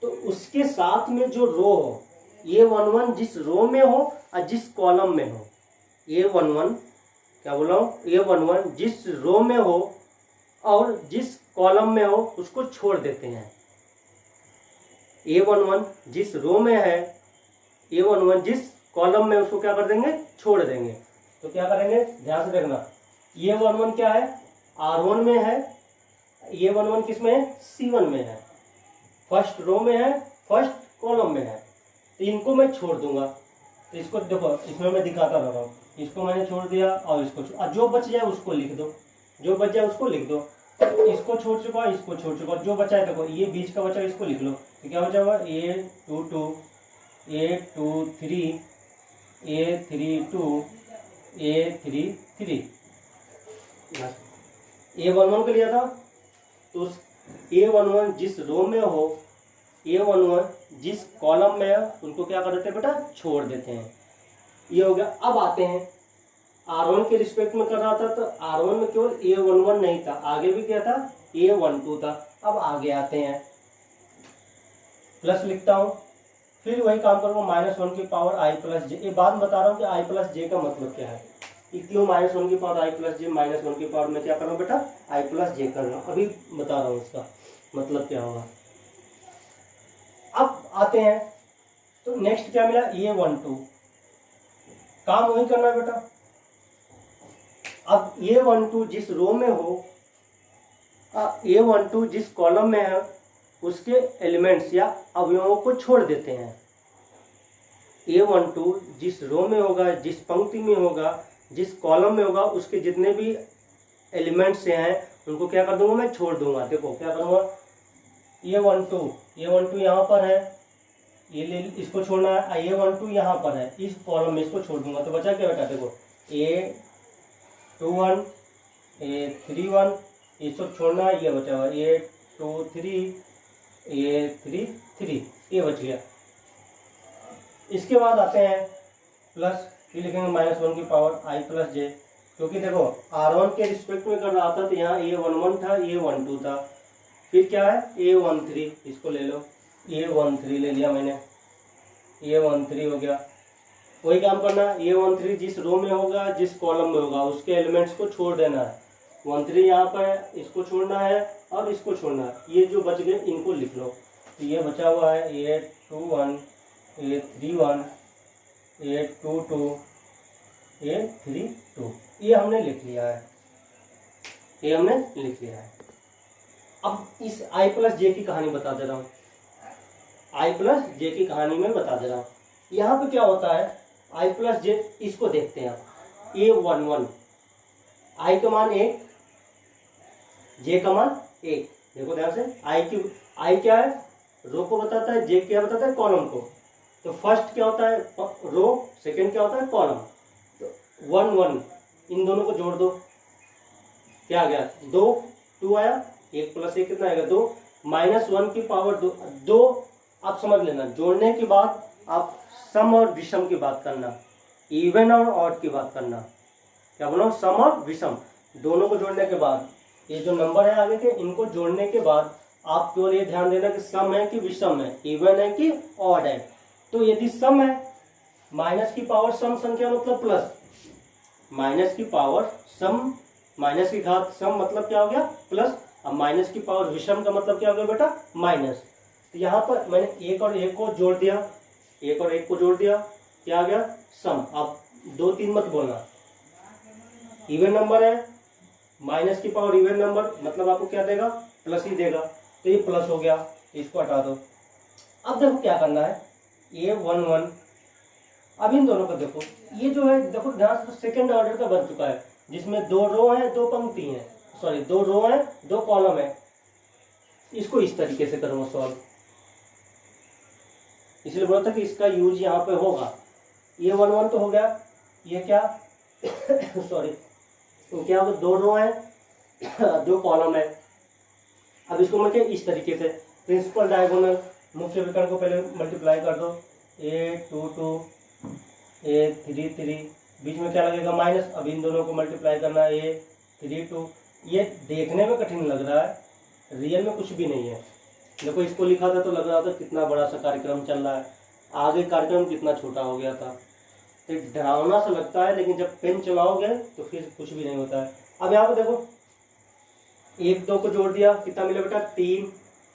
तो उसके साथ में जो रो हो, A11 जिस रो में हो और जिस कॉलम में हो, A11 क्या बोला हूँ, A11 जिस रो में हो और जिस कॉलम में हो उसको छोड़ देते हैं। A11 जिस रो में है, A11 जिस कॉलम में, उसको क्या कर देंगे, छोड़ देंगे। तो क्या करेंगे, ध्यान से देखना, A11 क्या है, R1 में है, A11 किस में है, C1 में है, फर्स्ट रो में है, फर्स्ट कॉलम में है, तो इनको मैं छोड़ दूंगा। तो इसको देखो, इसमें मैं दिखाता रह रहा हूँ, इसको मैंने छोड़ दिया और इसको जो बच जाए उसको लिख दो, जो बच जाए उसको लिख दो। तो इसको छोड़ चुका, इसको छोड़ चुका, जो बचा है देखो ये बीच का बचा, इसको लिख लो। तो क्या बचा हुआ, A22 A23 A32 A33। A11 को लिया था, तो उस A11 जिस रो में हो, A11 जिस कॉलम में है, उनको क्या कर देते हैं बेटा, छोड़ देते हैं। ये हो गया। अब आते हैं R1 के रिस्पेक्ट में कर रहा था, तो R1 में केवल A11 नहीं था, आगे भी क्या था, A12 था। अब आगे आते हैं, प्लस लिखता हूं, फिर वही काम करूंगा, -1 की पावर I प्लस जे। ये बात बता रहा हूँ कि I प्लस जे का मतलब क्या है, कि क्यों -1 की पावर I प्लस जे, -1 की पावर में क्या कर रहा हूँ बेटा, I प्लस जे कर रहा हूँ, अभी बता रहा हूँ इसका मतलब क्या होगा। अब आते हैं, तो नेक्स्ट क्या मिला, A12, काम वही करना है बेटा। अब A12 जिस रो में हो, A12 जिस कॉलम में है, उसके एलिमेंट्स या अवयवों को छोड़ देते हैं। A12 जिस रो में होगा, जिस पंक्ति में होगा, जिस कॉलम में होगा, उसके जितने भी एलिमेंट्स हैं उनको क्या कर दूंगा, मैं छोड़ दूंगा। देखो क्या करूंगा, A12 यहाँ पर है, ये इसको छोड़ना है, A12 यहाँ पर है, इस कॉलम में इसको छोड़ दूंगा। तो बचा क्या बेटा, देखो A21 A31, इसको छोड़ना है, ये बचा हुआ A23 A33, ये बच गया। इसके बाद आते हैं प्लस, ये लिखेंगे -1 की पावर I प्लस जे, क्योंकि देखो R1 के रिस्पेक्ट में कर रहा था, तो यहाँ A11 था, A12 था, फिर क्या है A13, इसको ले लो, A13 ले लिया मैंने, A13 हो गया। वही काम करना, A13 जिस रो में होगा, जिस कॉलम में होगा, उसके एलिमेंट्स को छोड़ देना है। 13 यहाँ पर है, इसको छोड़ना है और इसको छोड़ना है। ये जो बच गए इनको लिख लो। तो ये बचा हुआ है A21 A31 A22 A32, ये हमने लिख लिया है, ये हमने लिख लिया है। अब इस I प्लस जे की कहानी बता दे रहा हूँ, I प्लस जे की कहानी में बता दे रहा हूँ। यहाँ पे क्या होता है, I प्लस जे, इसको देखते हैं आप। A11, I का मान 1, J का मान 1। देखो ध्यान से, I क्या है, रो को बताता है, J क्या बताता है, कॉलम को। तो फर्स्ट क्या होता है, रो, सेकंड क्या होता है, कॉलम। तो 1 1, इन दोनों को जोड़ दो, क्या आ गया, 2 2 आया, 1 प्लस 1 कितना आएगा, 2, -1 की पावर 2। आप समझ लेना, जोड़ने के बाद आप सम और विषम की बात करना, इवन और ऑड की बात करना। क्या बोलो, सम और विषम दोनों को जोड़ने के बाद, ये जो नंबर है आगे के, इनको जोड़ने के बाद आप केवल ये ध्यान देना कि सम है कि विषम है, इवन है कि ऑड है। तो यदि सम है, माइनस की पावर सम संख्या मतलब प्लस, माइनस की पावर सम, माइनस की घात सम मतलब क्या हो गया, प्लस। अब माइनस की पावर विषम का मतलब क्या हो गया बेटा, माइनस। तो यहाँ पर मैंने 1 और 1 को जोड़ दिया, 1 और 1 को जोड़ दिया, क्या आ गया, सम। अब 2 3 मत बोलना, इवन नंबर है, माइनस की पावर इवन नंबर मतलब आपको क्या देगा, प्लस ही देगा। तो ये प्लस हो गया, इसको हटा दो। अब देखो क्या करना है, A11, अब इन दोनों को देखो, ये जो है देखो ध्यान से, सेकेंड ऑर्डर का बन चुका है, जिसमें 2 रो है 2 पंक्ति है, सॉरी 2 रो है 2 कॉलम है। इसको इस तरीके से करूंगा सॉल्व, इसलिए बोला था कि इसका यूज यहाँ पे होगा। ये 1 1 तो हो गया। ये क्या सॉरी, क्या हो गया, 2 रो है 2 कॉलम है। अब इसको मैं क्या इस तरीके से प्रिंसिपल डायगोनल मुख्य विकर्ण को पहले मल्टीप्लाई कर दो, ए 2 2 ए 3 3, बीच में क्या लगेगा माइनस। अब इन दोनों को मल्टीप्लाई करना, ए 3 2। ये देखने में कठिन लग रहा है, रियल में कुछ भी नहीं है। देखो इसको लिखा था तो लग रहा था कितना बड़ा सा कार्यक्रम चल रहा है, आगे कार्यक्रम कितना छोटा हो गया था। तो डरावना सा लगता है, लेकिन जब पेन चलाओगे तो फिर कुछ भी नहीं होता है। अब यहाँ पे देखो 1 2 को जोड़ दिया, कितना मिला बेटा 3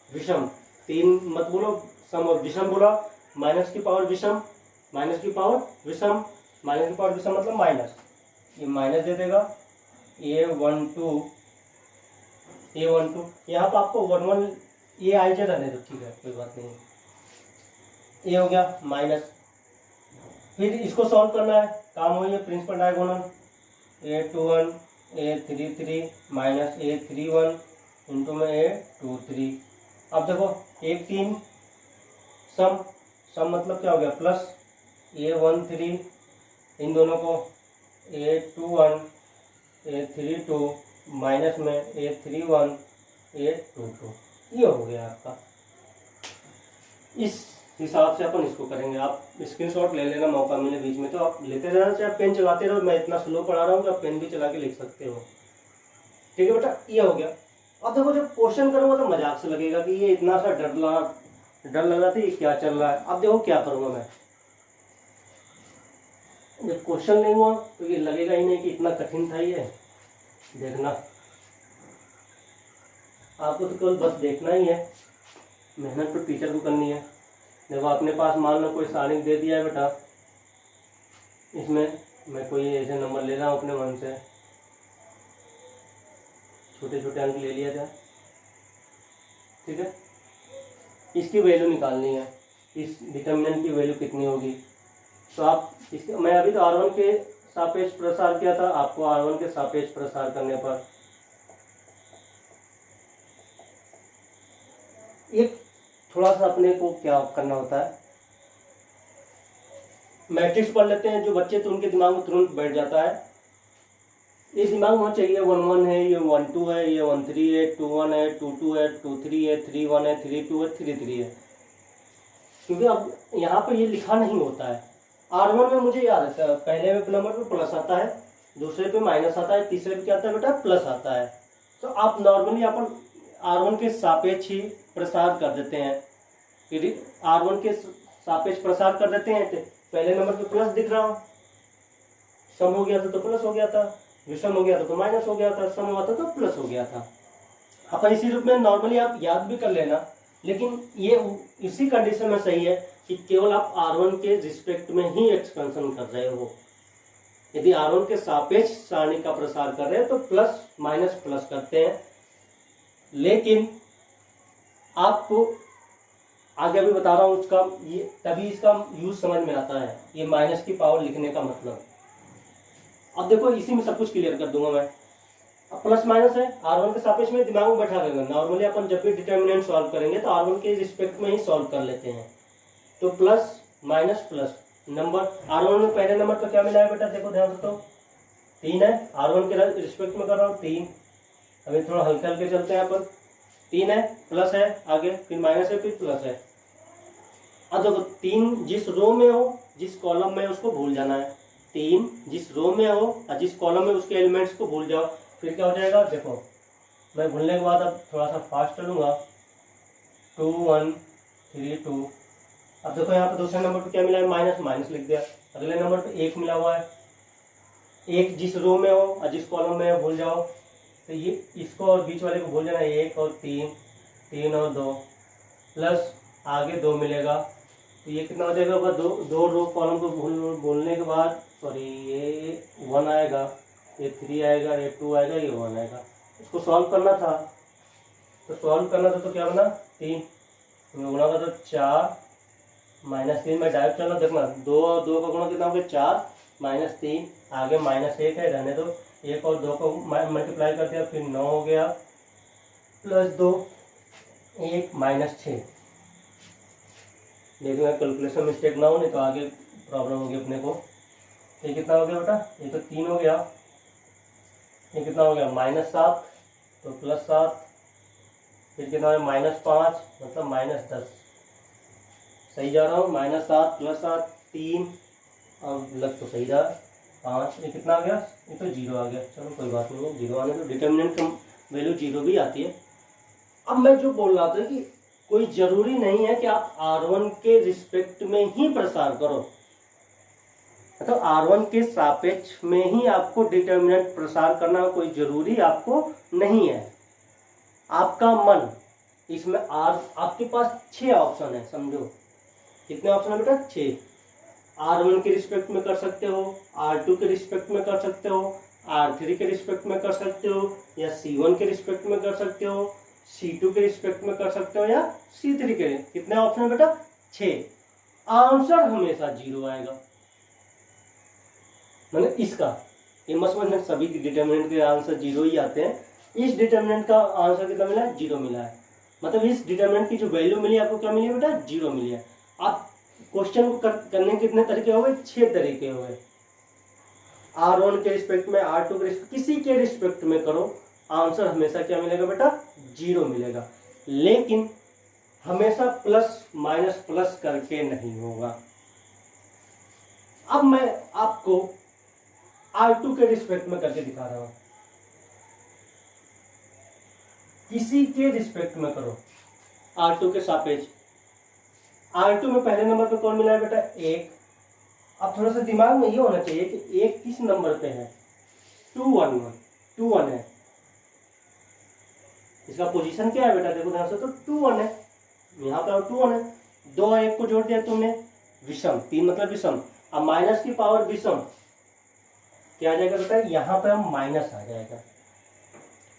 विषम। 3 मत बोलो सम और विषम बोला, माइनस की पावर विषम, माइनस की पावर विषम, माइनस की पावर विषम मतलब माइनस, ये माइनस दे देगा। A12 यहाँ पर आपको 1 1 ये आई जे रहने दो, ठीक है कोई बात नहीं। ये हो गया माइनस, फिर इसको सॉल्व करना है, काम हो, ये principal diagonal A21 A33 minus A31 into में A23। अब देखो 1 3 सम मतलब क्या हो गया प्लस, A13 इन दोनों को A21 A32 माइनस में A31 A22, ये हो गया आपका। इस हिसाब से अपन इसको करेंगे। आप स्क्रीनशॉट ले लेना, मौका मिले बीच में तो आप लेते रहना, चाहे पेन चलाते रहो। मैं इतना स्लो पढ़ा रहा हूँ कि आप पेन भी चला के लिख सकते हो। ठीक है बेटा, ये हो गया। अब देखो जब क्वेश्चन करूँगा तो मजाक से लगेगा कि ये इतना सा डर लग रहा था, ये क्या चल रहा है। अब देखो क्या करूँगा मैं, जब क्वेश्चन नहीं हुआ तो ये लगेगा ही नहीं कि इतना कठिन था ये। देखना, आपको तो केवल बस देखना ही है, मेहनत तो टीचर को करनी है। देखो अपने पास मान लो कोई सारिक दे दिया है बेटा, इसमें मैं कोई ऐसे नंबर ले रहा हूँ अपने मन से, छोटे छोटे अंक ले लिया जाए, ठीक है। इसकी वैल्यू निकालनी है, इस डिटर्मिनेंट की वैल्यू कितनी होगी। तो आप इसके, मैं अभी तो R1 के सापेक्ष प्रसार किया था, आपको R1 के सापेक्ष प्रसार करने पर एक थोड़ा सा अपने को क्या करना होता है, मैट्रिक्स पढ़ लेते हैं जो बच्चे, तो उनके दिमाग में तुरंत बैठ जाता है। ये दिमाग में चाहिए 1 1 है, ये 1 2 है, ये 1 3 है, 2 1 है, 2 2 है, 2 3 है, 3 1 है, 3 2 है, 3 3 है। क्योंकि अब यहाँ पर ये लिखा नहीं होता है। R1 में मुझे याद है, पहले में नंबर पे प्लस आता है, दूसरे पे माइनस आता है, तीसरे पे क्या आता है बेटा प्लस आता है। तो आप नॉर्मली अपन R1 के सापेक्ष ही प्रसार कर देते हैं, यदि R1 के सापेक्ष प्रसार कर देते हैं तो पहले नंबर पे प्लस दिख रहा हो, सम हो गया था तो प्लस हो गया था, विषम हो गया था तो माइनस हो गया था, सम हुआ था तो प्लस हो गया था। अपन इसी रूप में नॉर्मली आप याद भी कर लेना, लेकिन ये इसी कंडीशन में सही है कि केवल आप R1 के रिस्पेक्ट में ही एक्सपेंशन कर रहे हो। यदि R1 के सापेक्ष सारणी का प्रसार कर रहे हैं तो प्लस माइनस प्लस करते हैं, लेकिन आपको आगे भी बता रहा हूँ उसका, ये तभी इसका यूज समझ में आता है, ये माइनस की पावर लिखने का मतलब। अब देखो इसी में सब कुछ क्लियर कर दूंगा मैं। अब प्लस माइनस है, R1 के सापेक्ष में दिमाग में बैठा रहेगा। नॉर्मली अपन जब भी डिटर्मिनेंट सॉल्व करेंगे तो R1 के रिस्पेक्ट में ही सॉल्व कर लेते हैं। तो plus minus plus number, R1 में पहले नंबर पर क्या मिला है बेटा, देखो ध्यान से, तो 3 है, R1 के रिस्पेक्ट में कर रहा हूँ 3। अभी थोड़ा हल्के हल्के चलते हैं अपन, 3 है, प्लस है आगे, फिर माइनस है, फिर प्लस है। अब देखो 3 जिस रो में हो, जिस कॉलम में उसको भूल जाना है। 3 जिस रो में हो और जिस कॉलम में उसके एलिमेंट्स को भूल जाओ, फिर क्या हो जाएगा। देखो मैं भूलने के बाद अब थोड़ा सा फास्ट चलूंगा, 2 1 3 2। अब देखो यहाँ पे दूसरे नंबर पे क्या मिला है, माइनस, माइनस लिख दिया। अगले नंबर पे 1 मिला हुआ है, 1 जिस रो में हो और जिस कॉलम में हो भूल जाओ, तो ये इसको और बीच वाले को भूल जाना, 1 और 3, 3 और 2, प्लस आगे 2 मिलेगा। तो ये कितना हो जाएगा, दो रो कॉलम को बोलने के बाद, सॉरी ये 1 आएगा, ये 3 आएगा, ये 2 आएगा, ये 1 आएगा। इसको सॉल्व करना था, तो क्या बना 3 गुणा का तो 4 माइनस 3 में डायरेक्ट चलना। देखना 2 और 2 का गुणा कितना हो गया 4 माइनस 3, आगे माइनस 1 है, रहने दो। 1 और 2 को मल्टीप्लाई कर दिया, फिर 9 हो गया, प्लस 2 1 माइनस 6। देखना कैलकुलेशन मिस्टेक ना हो, नहीं तो आगे प्रॉब्लम होगी अपने को। ये कितना हो गया बेटा, ये तो 3 हो गया, ये कितना हो गया -7 तो +7, फिर कितना है -5 मतलब -10, सही जा रहा हूँ, -7 +7 3, अब लग तो सही रहा है 5, ये कितना आ गया, ये तो 0 आ गया। चलो कोई बात नहीं है, 0 आने तो डिटर्मिनेंट का वैल्यू 0 भी आती है। अब मैं जो बोल रहा था कि कोई जरूरी नहीं है कि आप R1 के रिस्पेक्ट में ही प्रसार करो, तो R1 के सापेक्ष में ही आपको डिटर्मिनेंट प्रसार करना कोई जरूरी आपको नहीं है। आपका मन, इसमें आपके पास 6 ऑप्शन है, समझो कितने ऑप्शन है बेटा, 6। R1 के रिस्पेक्ट में कर सकते हो, R2 के रिस्पेक्ट में कर सकते हो, R3 के रिस्पेक्ट में कर सकते हो, या C1 के रिस्पेक्ट में कर सकते हो, C2 के रिस्पेक्ट में कर सकते हो, या C3 के। कितने ऑप्शन है बेटा, 6। आंसर हमेशा 0 आएगा, मतलब इसका ये मत समझना सभी डिटर्मिनेंट के आंसर 0 ही आते हैं। इस डिटर्मिनेंट का आंसर कितना मिला है, 0 मिला है, मतलब इस डिटर्मिनेंट की जो वैल्यू मिली आपको क्या मिली है बेटा, 0 मिली है। आप क्वेश्चन करने के कितने तरीके हो गए, 6 तरीके हो गए। R1 के रिस्पेक्ट में, R2 के रिस्पेक्ट, किसी के रिस्पेक्ट में करो, आंसर हमेशा क्या मिलेगा बेटा, 0 मिलेगा। लेकिन हमेशा प्लस माइनस प्लस करके नहीं होगा। अब मैं आपको R2 के रिस्पेक्ट में करके दिखा रहा हूं, किसी के रिस्पेक्ट में करो, R2 के सापेक्ष। R2 में पहले नंबर पे कौन मिला है बेटा, 1। अब थोड़ा सा दिमाग में ये होना चाहिए कि 1 किस नंबर पे है, 2 1 है, इसका पोजीशन क्या है बेटा, देखो ध्यान से, तो 2 1 है, यहाँ पे 2 1 है, 2 और 1 को जोड़ दिया तुमने, विषम, 3 मतलब विषम। अब माइनस की पावर विषम क्या आ जाएगा बेटा, यहाँ पे हम माइनस आ जाएगा।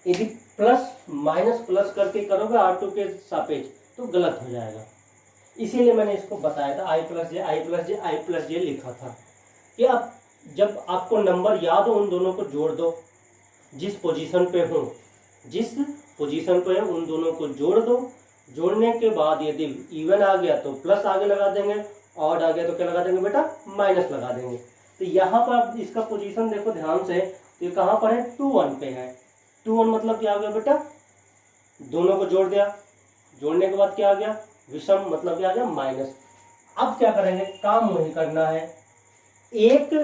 यदि प्लस माइनस प्लस करके करोगे R2 के सापेक्ष तो गलत हो जाएगा। इसीलिए मैंने इसको बताया था I प्लस जे लिखा था कि अब जब आपको नंबर याद हो उन दोनों को जोड़ दो, जिस पोजीशन पे हो, जिस पोजीशन पे है उन दोनों को जोड़ दो। जोड़ने के बाद यदि इवन आ गया तो प्लस आगे लगा देंगे, ऑड आ गया तो क्या लगा देंगे बेटा, माइनस लगा देंगे। तो यहाँ पर आप इसका पोजीशन देखो ध्यान से, तो ये कहाँ पर है, 2 1 पे है। 2 1 मतलब क्या आ गया बेटा, दोनों को जोड़ दिया, जोड़ने के बाद क्या आ गया, विषम, मतलब क्या आ गया, माइनस। अब क्या करेंगे, काम वही करना है। एक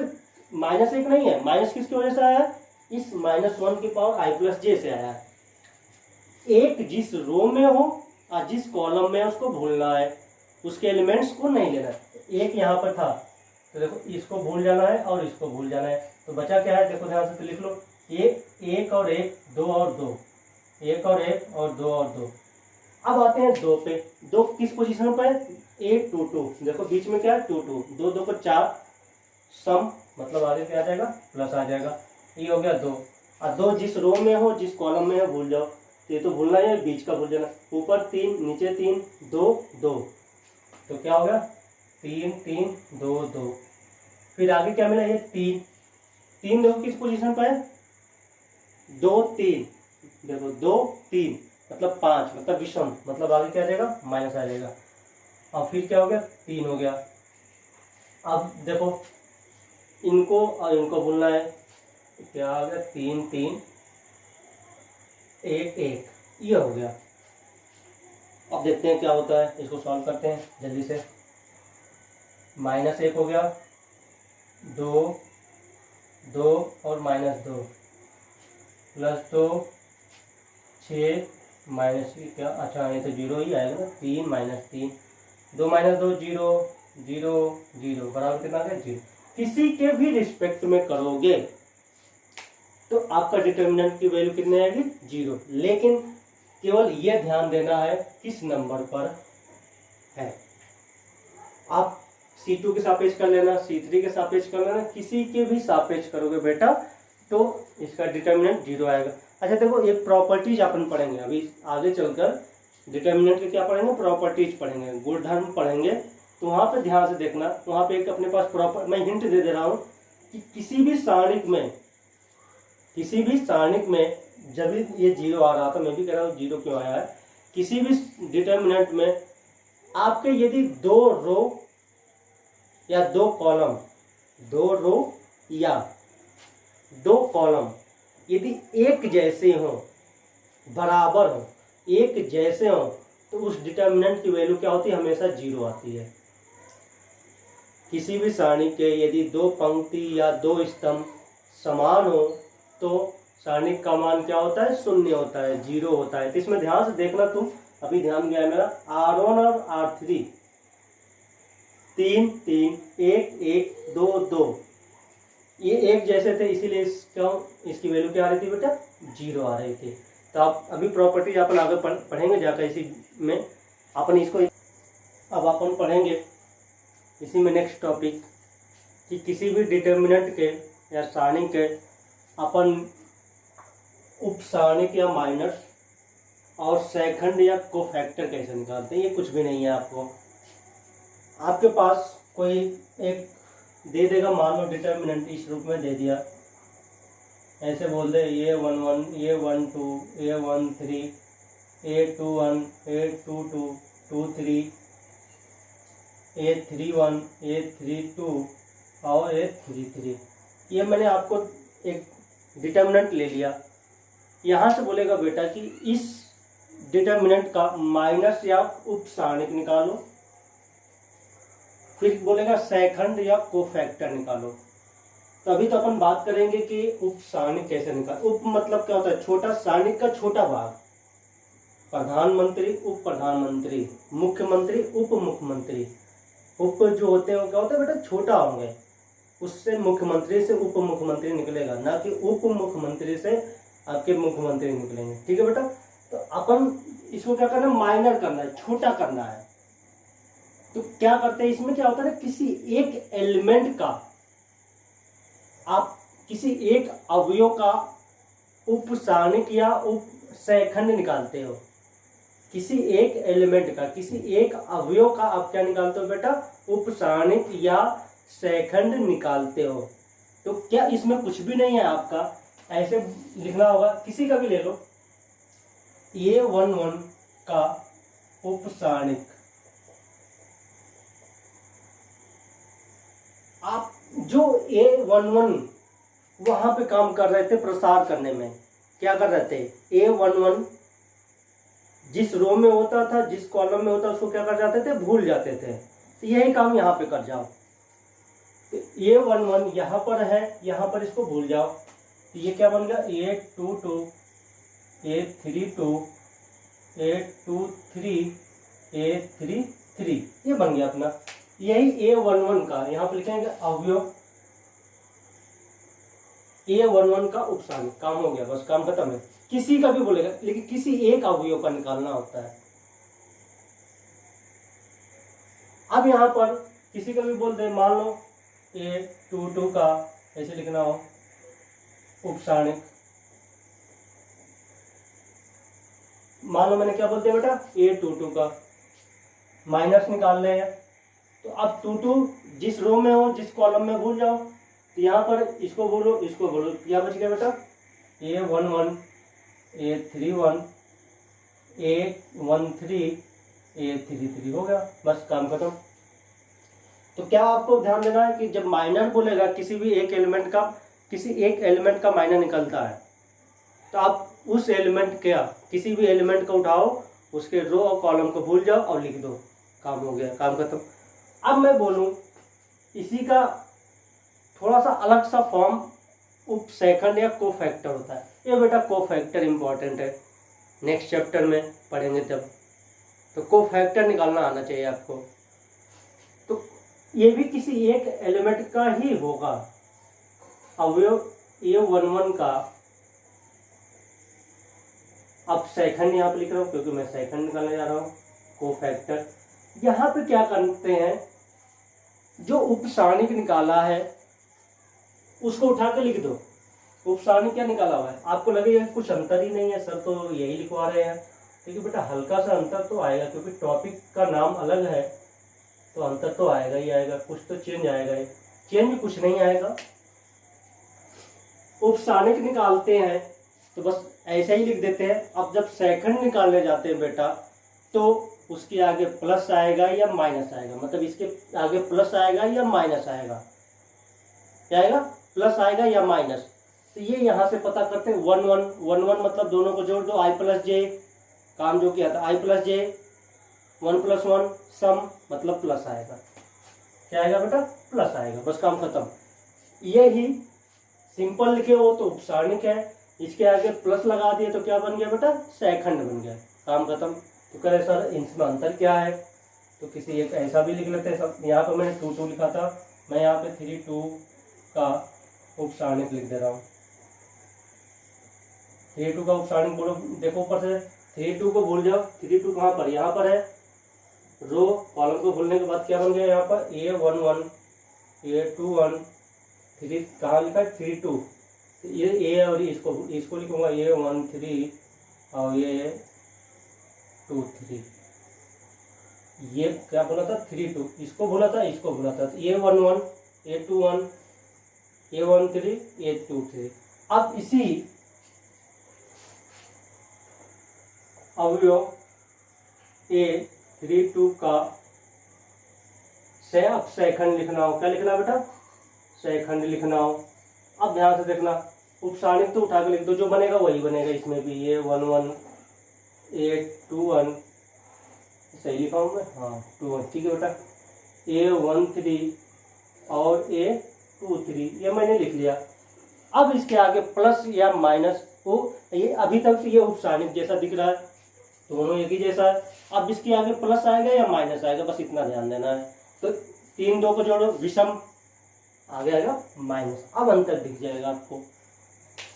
-1 नहीं है, माइनस किसकी वजह से आया है, इस -1 की पावर I प्लस जे से आया है। एक जिस रो में हो और जिस कॉलम में है उसको भूलना है, उसके एलिमेंट्स को नहीं लेना है। एक यहाँ पर था तो देखो इसको भूल जाना है और इसको भूल जाना है, तो बचा क्या है, देखो ध्यान से, तो लिख लो, ये 1 और 1, 2 और 2, 1 और 1 और 2 और 2। अब आते हैं 2 पे। 2 किस पोजीशन पर है, 8 2 2, देखो बीच में क्या है, 2 2, 2 2 को 4, सम मतलब आगे क्या आ जाएगा, प्लस आ जाएगा। ये हो गया 2, और 2 जिस रो में हो, जिस कॉलम में हो भूल जाओ, तो ये तो भूलना है, बीच का भूल जाना। ऊपर 3 नीचे 3, 2 2, तो क्या हो गया, 3 3 2 2। फिर आगे क्या मिला, ये 3 3 देखो किस पोजीशन पर है, 2 3, देखो 2 3 मतलब 5, मतलब विषम, मतलब आगे क्या आ जाएगा, माइनस आ जाएगा। और फिर क्या हो गया, 3 हो गया। अब देखो इनको और इनको भूलना है, क्या आ गया, 3 3 1 1, ये हो गया। अब देखते हैं क्या होता है, इसको सॉल्व करते हैं जल्दी से। -1 हो गया, 2 2 और -2, +2 6 माइनस क्या, अच्छा ये तो 0 ही आएगा ना, 3 -3, 2 -2 0 0 0 बराबर कितना है, 0। किसी के भी रिस्पेक्ट में करोगे तो आपका डिटर्मिनेंट की वैल्यू कितनी आएगी, 0। लेकिन केवल यह ध्यान देना है किस नंबर पर है। आप C2 के सापेक्ष कर लेना, C3 के सापेक्ष कर लेना, किसी के भी सापेक्ष करोगे बेटा तो इसका डिटर्मिनेंट 0 आएगा। अच्छा देखो एक प्रॉपर्टीज अपन पढ़ेंगे अभी आगे चलकर, डिटर्मिनेंट के क्या पढ़ेंगे, प्रॉपर्टीज पढ़ेंगे, गुणधर्म पढ़ेंगे। तो वहां पे ध्यान से देखना, वहां पे एक अपने पास प्रॉपर, मैं हिंट दे रहा हूं कि किसी भी सारणिक में जब ये 0 आ रहा था, मैं भी कह रहा हूँ 0 क्यों आया है, किसी भी डिटर्मिनेंट में आपके यदि 2 रो या 2 कॉलम, 2 रो या 2 कॉलम यदि एक जैसे हो, बराबर हो, एक जैसे हो, तो उस डिटर्मिनेंट की वैल्यू क्या होती है? हमेशा 0 आती है। किसी भी सारणी के यदि 2 पंक्ति या 2 स्तंभ समान हो तो सारणी का मान क्या होता है? 0 होता है, 0 होता है। तो इसमें ध्यान से देखना तुम, अभी ध्यान गया है मेरा। R1 और R3 3 3 1 1 2 2 ये एक जैसे थे, इसीलिए इसकी वैल्यू क्या आ रही थी बेटा? 0 आ रही थी। तो आप अभी प्रॉपर्टी अपन आगे पढ़ेंगे जाकर, इसी में अपन इसको अब अपन पढ़ेंगे इसी में नेक्स्ट टॉपिक, कि किसी भी डिटर्मिनेंट के या सारणी के अपन उप सारणिक या माइनस और सेकंड या कोफैक्टर कैसे निकालते हैं। ये कुछ भी नहीं है। आपके पास कोई एक दे देगा, मान लो डिटर्मिनेंट इस रूप में दे दिया, ऐसे बोल दे A11 A12 A13 A21 A22 23 A31 A32 और A33। ये मैंने आपको एक डिटर्मिनेंट ले लिया। यहाँ से बोलेगा बेटा कि इस डिटर्मिनेंट का माइनस या उप सारणिक निकालो, फिर बोलेगा सेकंड या कोफैक्टर निकालो। तो अभी तो अपन बात करेंगे कि उप सारणिक कैसे निकाल। उप मतलब क्या होता है? छोटा, सारणिक का छोटा भाग। प्रधानमंत्री, उप प्रधानमंत्री, मुख्यमंत्री, उप मुख्यमंत्री। उप जो होते हैं वो क्या होता है बेटा? छोटा होंगे, उससे मुख्यमंत्री से उप मुख्यमंत्री निकलेगा, ना कि उप मुख्यमंत्री से आपके मुख्यमंत्री निकलेंगे। ठीक है बेटा? तो अपन इसको क्या करना है? माइनर करना है, छोटा करना है। तो क्या करते हैं इसमें? क्या होता है? किसी एक एलिमेंट का, आप किसी एक अवयव का उप सारणिक या उप सेकंड निकालते हो। किसी एक एलिमेंट का, किसी एक अवयव का आप क्या निकालते हो बेटा? उप सारणिक या सेकंड निकालते हो। तो क्या इसमें कुछ भी नहीं है आपका? ऐसे लिखना होगा, किसी का भी ले लो, A11 का उप सारणिक। आप जो A11 वहां पे काम कर रहे थे प्रसार करने में, क्या कर रहे थे? A11 जिस रो में होता था, जिस कॉलम में होता, उसको क्या कर जाते थे? भूल जाते थे। तो यही काम यहाँ पे कर जाओ। तो A11 यहाँ पर है, यहाँ पर इसको भूल जाओ। तो ये क्या बन गया? A22 A32 A23 A33, ये बन गया अपना। यही A11 का यहाँ पे लिखेंगे अवयव, A11 का उपसारणिक। काम हो गया, बस काम खत्म है। किसी का भी बोलेगा, लेकिन किसी एक अवयव का निकालना होता है। अब यहाँ पर किसी का भी बोल दे, मान लो A22 का ऐसे लिखना हो उपसारणिक। मान लो मैंने क्या बोलते हैं बेटा? A22 का माइनस निकाल रहे हैं। तो अब 22 जिस रो में हो, जिस कॉलम में, भूल जाओ। तो यहाँ पर इसको बोलो, इसको बोलो, क्या बच गया बेटा? A11 A31 A13 A33 हो गया, बस काम खत्म। तो क्या आपको ध्यान देना है कि जब माइनर बोलेगा, किसी भी एक एलिमेंट का, किसी एक एलिमेंट का माइनर निकलता है, तो आप उस एलिमेंट का, किसी भी एलिमेंट को उठाओ, उसके रो और कॉलम को भूल जाओ और लिख दो, काम हो गया, काम खत्म। अब मैं बोलूं इसी का थोड़ा सा अलग सा फॉर्म उप सेकंड या कोफैक्टर होता है। ये बेटा कोफैक्टर इंपॉर्टेंट है, नेक्स्ट चैप्टर में पढ़ेंगे तब। तो कोफैक्टर निकालना आना चाहिए आपको। तो ये भी किसी एक एलिमेंट का ही होगा अवयव A11 का। अब सेकंड यहाँ पे लिख रहा हूँ क्योंकि मैं सेकंड निकालने जा रहा हूँ, कोफैक्टर। यहाँ पे क्या करते हैं, जो उपसारणिक निकाला है उसको उठा के लिख दो। उपसारणिक क्या निकाला हुआ है, आपको लगेगा कुछ अंतर ही नहीं है सर, तो यही लिखवा रहे हैं। लेकिन बेटा हल्का सा अंतर तो आएगा, क्योंकि टॉपिक का नाम अलग है, तो अंतर तो आएगा ही आएगा, कुछ तो चेंज आएगा ही। चेंज कुछ नहीं आएगा। उपसारणिक निकालते हैं तो बस ऐसे ही लिख देते हैं। अब जब सेकंड निकालने जाते हैं बेटा, तो उसके आगे प्लस आएगा या माइनस आएगा, मतलब इसके आगे प्लस आएगा या माइनस आएगा, क्या आएगा, प्लस आएगा या माइनस। तो ये यहाँ से पता करते हैं 1 1 1 1 मतलब दोनों को जोड़ दो, i प्लस जे, काम जो किया था i प्लस जे, 1 + 1 सम मतलब प्लस आएगा, क्या आएगा बेटा, प्लस आएगा, बस काम खत्म। ये ही सिंपल लिखे हो तो उपसारणिक है, इसके आगे प्लस लगा दिए तो क्या बन गया बेटा, सेकंड बन गया, काम खत्म। तो कह रहे सर इनमें अंतर क्या है, तो किसी एक ऐसा भी लिख लेते हैं। सब यहाँ पर मैंने 2 2 लिखा था, मैं यहाँ पे 3 2 का उपसारणिक लिख दे रहा हूँ। 3 2 का उपसारणिक बोलो, देखो ऊपर से 3 2 को भूल जाओ, 3 2 कहाँ पर, यहाँ पर है, रो कॉलम को भूलने के बाद क्या बन गया यहाँ पर, A1 1 A2 1 3 कहाँ लिखा है 3 2, ये ए और इसको लिखूंगा A1 3 और ये 2 3, ये क्या बोला था 3 2, इसको बोला था, इसको बोला था, तो A1 1 A2 1 A1 3 A2 3। अब इसी अवयव A3 2 का अब सेकंड लिखना हो, क्या लिखना बेटा, सेकंड लिखना हो। अब ध्यान से देखना, उपसारणिक तो उठा के लिख दो, जो बनेगा वही बनेगा इसमें भी, A1 1 A2 1, सही लिखा हूँ मैं, हाँ 2 1, ठीक है बेटा, A1 3 और A2 3, ये मैंने लिख लिया। अब इसके आगे प्लस या माइनस, वो ये अभी तक ये उपसारणिक जैसा दिख रहा है, दोनों एक ही जैसा है। अब इसके आगे प्लस आएगा या माइनस आएगा, बस इतना ध्यान देना है। तो 3 2 को जोड़ो, विषम, आगे आएगा माइनस, अब अंतर दिख जाएगा आपको।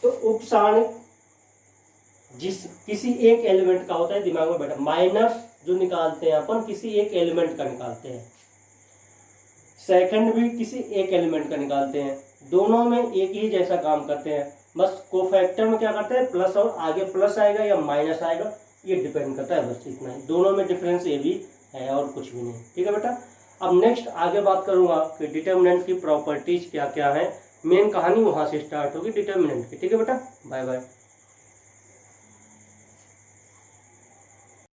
तो उपसारणिक जिस किसी एक एलिमेंट का होता है, दिमाग में बैठा, माइनस जो निकालते हैं अपन किसी एक एलिमेंट का निकालते हैं, सेकंड भी किसी एक एलिमेंट का निकालते हैं, दोनों में एक ही जैसा काम करते हैं, बस कोफैक्टर में क्या करते हैं, प्लस और आगे प्लस आएगा या माइनस आएगा, ये डिपेंड करता है, बस इतना ही, दोनों में डिफरेंस ये भी है और कुछ भी नहीं, ठीक है बेटा। अब नेक्स्ट आगे बात करूंगा कि डिटर्मिनेंट की प्रॉपर्टीज क्या क्या है, मेन कहानी वहां से स्टार्ट होगी डिटर्मिनेंट की, ठीक है बेटा, बाय बाय।